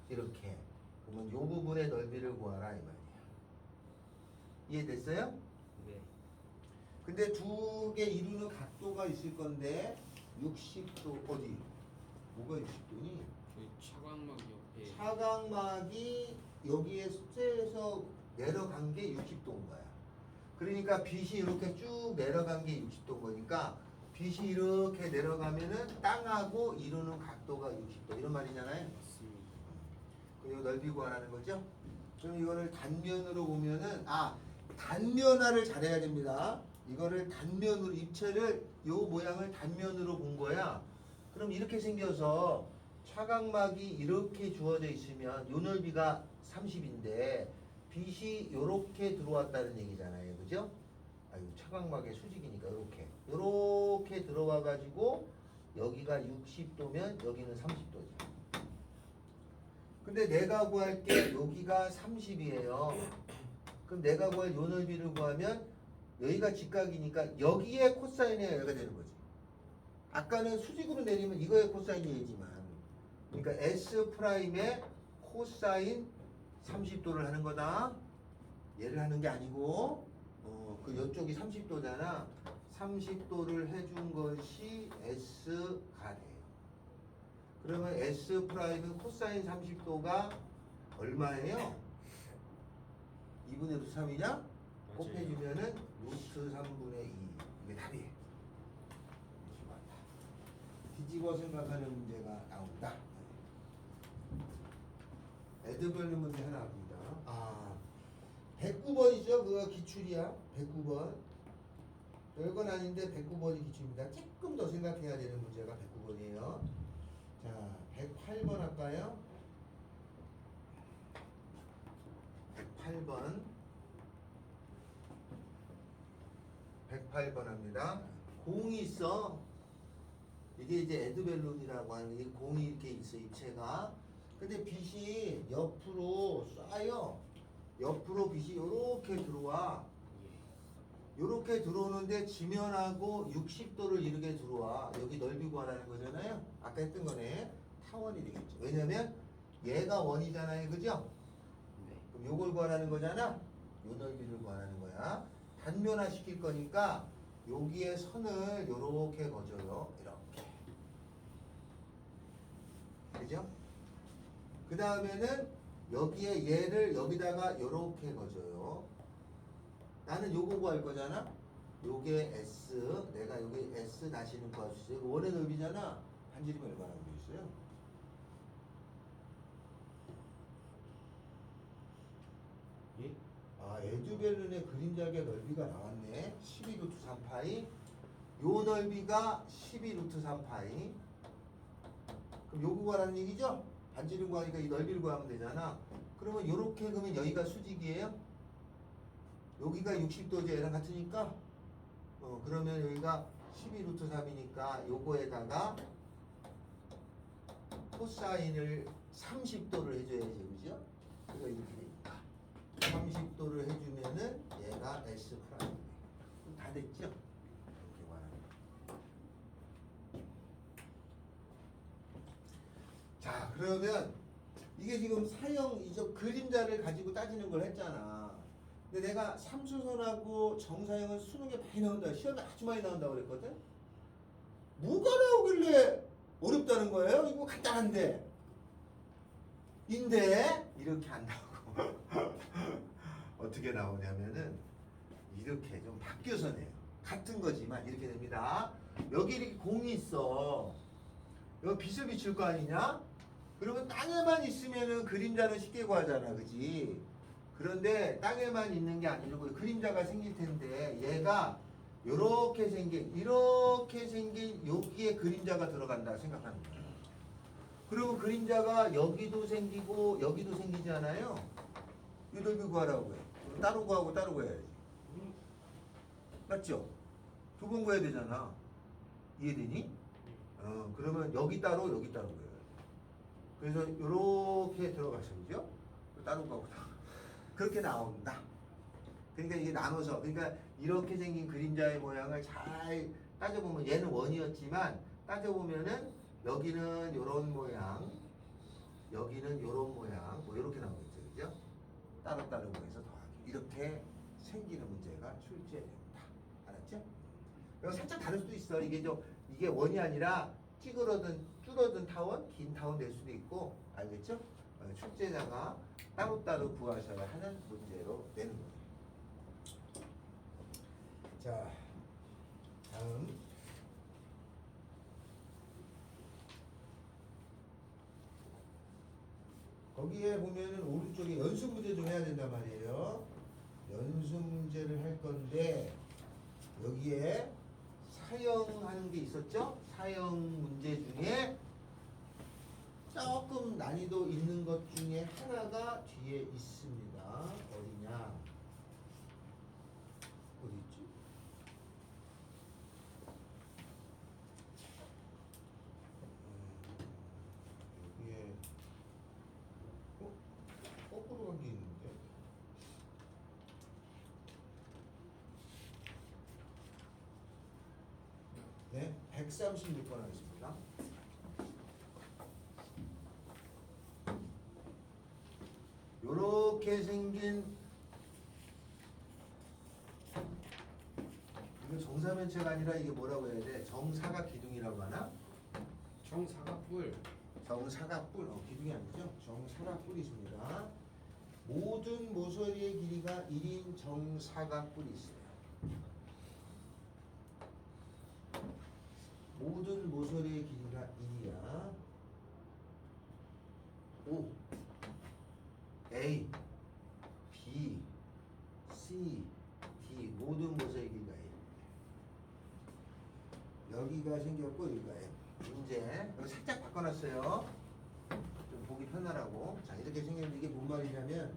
이렇게. 그러면 요 부분의 넓이를 구하라 이 말이야. 이해됐어요? 네. 근데 두 개 이루는 각도가 있을 건데 60도 어디? 뭐가 60도니? 저희 차광막 옆에. 차각막이 여기에 숫자에서 내려간 게 60도인 거야. 그러니까 빛이 이렇게 쭉 내려간 게 60도인 거니까 빛이 이렇게 내려가면은 땅하고 이루는 각도가 60도 이런 말이잖아요. 맞습니다. 그리고 넓이 구하라는 거죠. 그럼 이거를 단면으로 보면은 단면화를 잘해야 됩니다. 이거를 단면으로 입체를 요 모양을 단면으로 본 거야. 그럼 이렇게 생겨서 차각막이 이렇게 주어져 있으면 요 넓이가 30인데 빛이 요렇게 들어왔다는 얘기잖아요. 그죠? 아유, 차각막의 수직이니까 요렇게 들어와 가지고 여기가 60도면 여기는 30도죠. 근데 내가 구할 게 여기가 30이에요. 그럼 내가 구할 요 넓이를 구하면 여기가 직각이니까 여기에 코사인의 여기가 되는 거지. 아까는 수직으로 내리면 이거의 코사인이 얘지만 그러니까 S'의 코사인 30도를 하는 거다. 얘를 하는 게 아니고 그 옆쪽이 30도잖아. 30도를 해준 것이 S가 돼요. 그러면 S 프라임은 코사인 30도가 얼마예요? 2분의 루트 3이냐? 곱해주면은 루트 3분의 2. 이게 답이에요. 뒤집어 생각하는 문제가 나온다. 에드벌룬 문제 하나 합니다. 109번이죠. 그거 기출이야. 109번. 별건 아닌데 109번이 기출입니다. 조금 더 생각해야 되는 문제가 109번이에요. 자, 108번 할까요? 108번. 108번 합니다. 공이 있어. 이게 이제 에드벨론이라고 하는 이 공이 이렇게 있어, 입체가. 근데 빛이 옆으로 쏴요. 옆으로 빛이 이렇게 들어와. 이렇게 들어오는데 지면하고 60도를 이루게 들어와. 여기 넓이 구하라는 거잖아요. 아까 했던 거네. 타원이 되겠죠. 왜냐면 얘가 원이잖아요. 그죠? 네. 그럼 요걸 구하라는 거잖아. 요 넓이를 구하라는 거야. 단면화 시킬 거니까 여기에 선을 요렇게 거줘요. 이렇게. 그죠? 그 다음에는 여기에 얘를 여기다가 요렇게 거줘요. 나는 요거 구할 거잖아. 요게 S. 내가 여기 S 다시는 구할 수 있어요. 원의 넓이잖아. 반지름이 얼마나 되겠어요? 예? 에듀벨룬의 그림자의 넓이가 나왔네. 12루트 3파이. 요 넓이가 12루트 3파이. 그럼 요거 구하라는 얘기죠? 반지름 구하니까 이 넓이를 구하면 되잖아. 그러면 요렇게 그러면 여기가 수직이에요? 여기가 60도죠. 얘랑 같으니까. 그러면 여기가 12루트 3이니까 요거에다가 코사인을 30도를 해줘야지. 그죠? 그러니까 이렇게 되니까. 30도를 해주면은 얘가 S 프라임. 다 됐죠? 이렇게 말하면. 자, 그러면 이게 지금 사형이죠. 그림자를 가지고 따지는 걸 했잖아. 근데 내가 삼수선하고 정사형은 수능에 많이 나온다. 시험에 아주 많이 나온다고 그랬거든. 뭐가 나오길래 어렵다는 거예요? 이거 간단한데. 이렇게 안 나오고 어떻게 나오냐면은 이렇게 좀 바뀌어서 내요. 같은 거지만 이렇게 됩니다. 여기 이렇게 공이 있어. 여기 빛을 비출 거 아니냐? 그러면 땅에만 있으면은 그림자는 쉽게 구하잖아, 그지? 그런데 땅에만 있는 게 아니고 그림자가 생길 텐데 얘가 이렇게 생긴 여기에 그림자가 들어간다 생각하는 거예요. 그리고 그림자가 여기도 생기고 여기도 생기잖아요. 이 넓이 구하라고 해. 따로 구하고 따로 구해야지. 맞죠? 두 번 구해야 되잖아. 이해되니? 그러면 여기 따로 여기 따로 구해야 돼. 그래서 이렇게 들어가서 그죠? 따로 구하고 따로. 그렇게 나온다. 그러니까 이게 나눠서 그러니까 이렇게 생긴 그림자의 모양을 잘 따져보면 얘는 원이었지만 따져보면은 여기는 요런 모양, 여기는 요런 모양, 뭐 이렇게 나오겠죠, 그죠? 따로따로 구해서 더하기 이렇게 생기는 문제가 출제됩니다. 알았죠? 그리고 살짝 다를 수도 있어. 이게 원이 아니라 찌그러든 줄어든 타원, 긴 타원 될 수도 있고, 알겠죠? 출제자가 따로따로 구하셔야 하는 문제로 되는 거예요. 자, 다음 거기에 보면은 오른쪽에 연습 문제 좀 해야 된단 말이에요. 연습 문제를 할 건데 여기에 사형하는 게 있었죠? 사형 문제 중에 조금 난이도 있는 것 중에 하나가 뒤에 있습니다. 어디냐? 어디 있지? 여기에 거꾸로 간 게 있는데. 네, 136번 하겠습니다. 요렇게 생긴 이거 정사면체가 아니라 이게 뭐라고 해야 돼? 정사각 기둥이라고 하나? 정사각뿔. 정사각뿔, 기둥이 아니죠? 정사각뿔이 있습니다. 모든 모서리의 길이가 1인 정사각뿔이 있어요. 모든 모서리의 길이가 1이야. O, A, B, C, D 모든 모서리 길이가 1. 여기가 생겼고 여기가 1. 문제 여기 살짝 바꿔놨어요. 좀 보기 편하라고. 자 이렇게 생겼는데 이게 뭔 말이냐면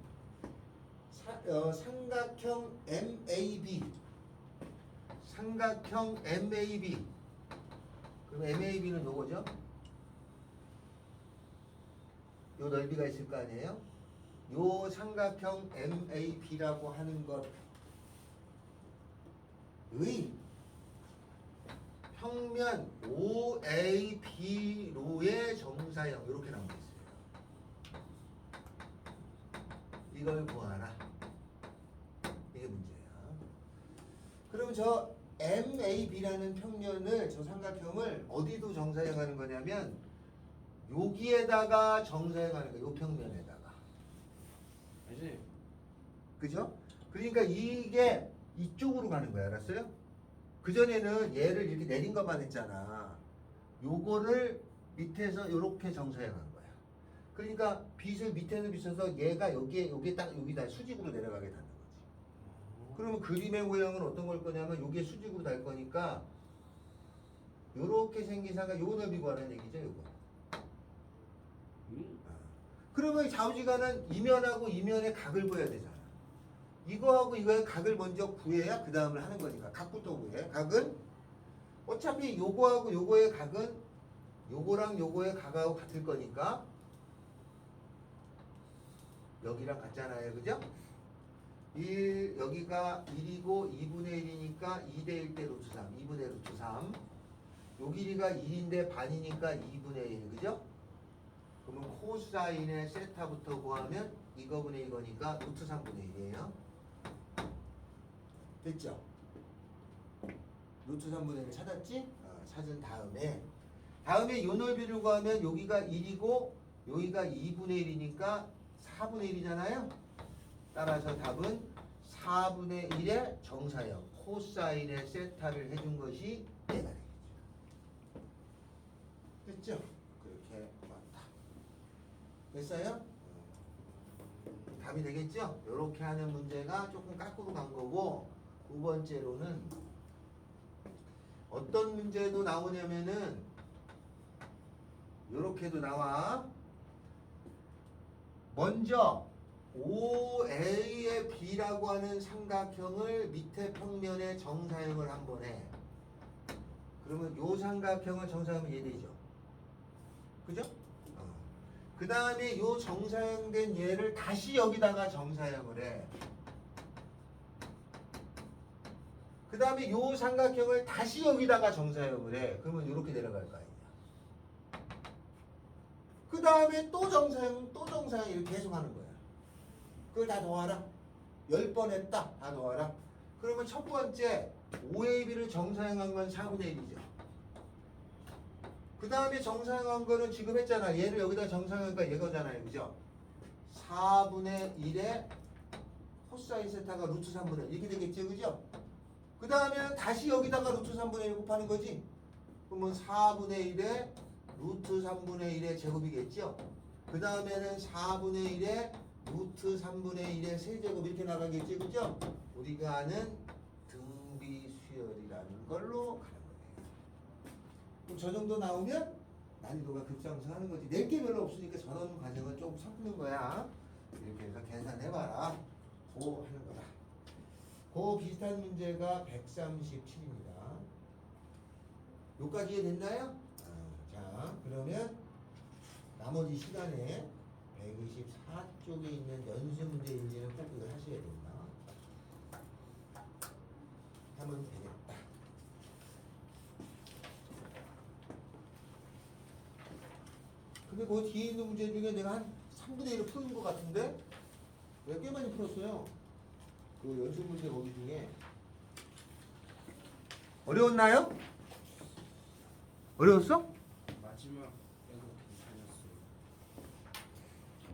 삼각형 MAB 삼각형 MAB 그럼 MAB는 요거죠? 요 넓이가 있을 거 아니에요? 요 삼각형 MAB라고 하는 것의 평면 OAB로의 정사형 이렇게 나오고 있어요. 이걸 구하라. 이게 문제야. 그럼 저 MAB라는 평면을 저 삼각형을 어디도 정사형하는 거냐면 여기에다가 정사형하는 거야. 요 평면에다가. 알지? 그죠? 그러니까 이게 이쪽으로 가는 거야. 알았어요? 그전에는 얘를 이렇게 내린 것만 했잖아. 요거를 밑에서 요렇게 정사형한 거야. 그러니까 빛을 밑에는 비춰서 얘가 여기에 딱 여기다 수직으로 내려가게 되는 거지. 그러면 그림의 모양은 어떤 걸 거냐면 요게 수직으로 달 거니까 요렇게 생긴 삼각 요 넓이 구하는 얘기죠, 요거. 그러면 좌우지간은 이면하고 이면의 각을 구해야 되잖아. 이거하고 이거의 각을 먼저 구해야 그 다음을 하는 거니까 각부터 구해. 각은 어차피 요거하고 요거의 각은 요거랑 요거의 각하고 같을 거니까 여기랑 같잖아요. 그죠? 1 여기가 1이고 2분의 1이니까 2대 1대 루트 3 2분의 루트 3 요 길이가 1인데 반이니까 2분의 1 그죠? 그러면 코사인의 세타부터 구하면 이거분의 이거니까 루트 3분의 1이에요. 됐죠? 루트 3분의 1 찾았지? 찾은 다음에 요 넓이를 구하면 여기가 1이고 여기가 2분의 1이니까 4분의 1이잖아요. 따라서 답은 4분의 1의 정사형 코사인의 세타를 해준 것이 얘가 되겠죠. 됐죠? 그렇게 왔다. 됐어요? 답이 되겠죠? 이렇게 하는 문제가 조금 까꾸로 간 거고 두 번째로는 어떤 문제도 나오냐면은 이렇게도 나와. 먼저 OA의 B라고 하는 삼각형을 밑에 평면에 정사형을 한번 해. 그러면 요 삼각형을 정사하면 얘 되죠. 그죠? 그 다음에 요 정사형된 얘를 다시 여기다가 정사형을 해. 그 다음에 요 삼각형을 다시 여기다가 정사형을 해. 그러면 이렇게 내려갈 거 아니냐. 그 다음에 또 정사형, 또 정사형 이렇게 계속 하는 거야. 그걸 다 더하라. 10번 했다. 다 더하라. 그러면 첫 번째 OAB를 정사형한 건 4분의 1이죠. 그 다음에 정사형한 거는 지금 했잖아. 얘를 여기다 정사형하니까 얘거잖아요. 그죠? 4분의 1에 코사인 세타가 루트 3분의 1 이렇게 되겠죠. 그죠? 그 다음에 다시 여기다가 루트 3분의 1 곱하는 거지. 그러면 4분의 1에 루트 3분의 1의 제곱이겠죠. 그 그 다음에는 4분의 1에 루트 3분의 1의 세제곱 이렇게 나가겠지, 그죠? 우리가 아는 등비 수열이라는 걸로 가는 거예요. 그럼 저 정도 나오면 난이도가 급상승하는 거지. 낼 게 별로 없으니까 전원 과정을 조금 섞는 거야. 이렇게 해서 계산해봐라. 고 하는 거다. 그 비슷한 문제가 137입니다. 여기까지 이해됐나요? 자, 그러면 나머지 시간에 124쪽에 있는 연수 문제인지는 꼭 이걸 하셔야 된다. 하면 되겠다. 근데 그 뒤에 있는 문제 중에 내가 한 3분의 1을 푸는 것 같은데? 내가 꽤 많이 풀었어요. 그 연수 문제 거기 중에. 어려웠나요? 어려웠어? 마지막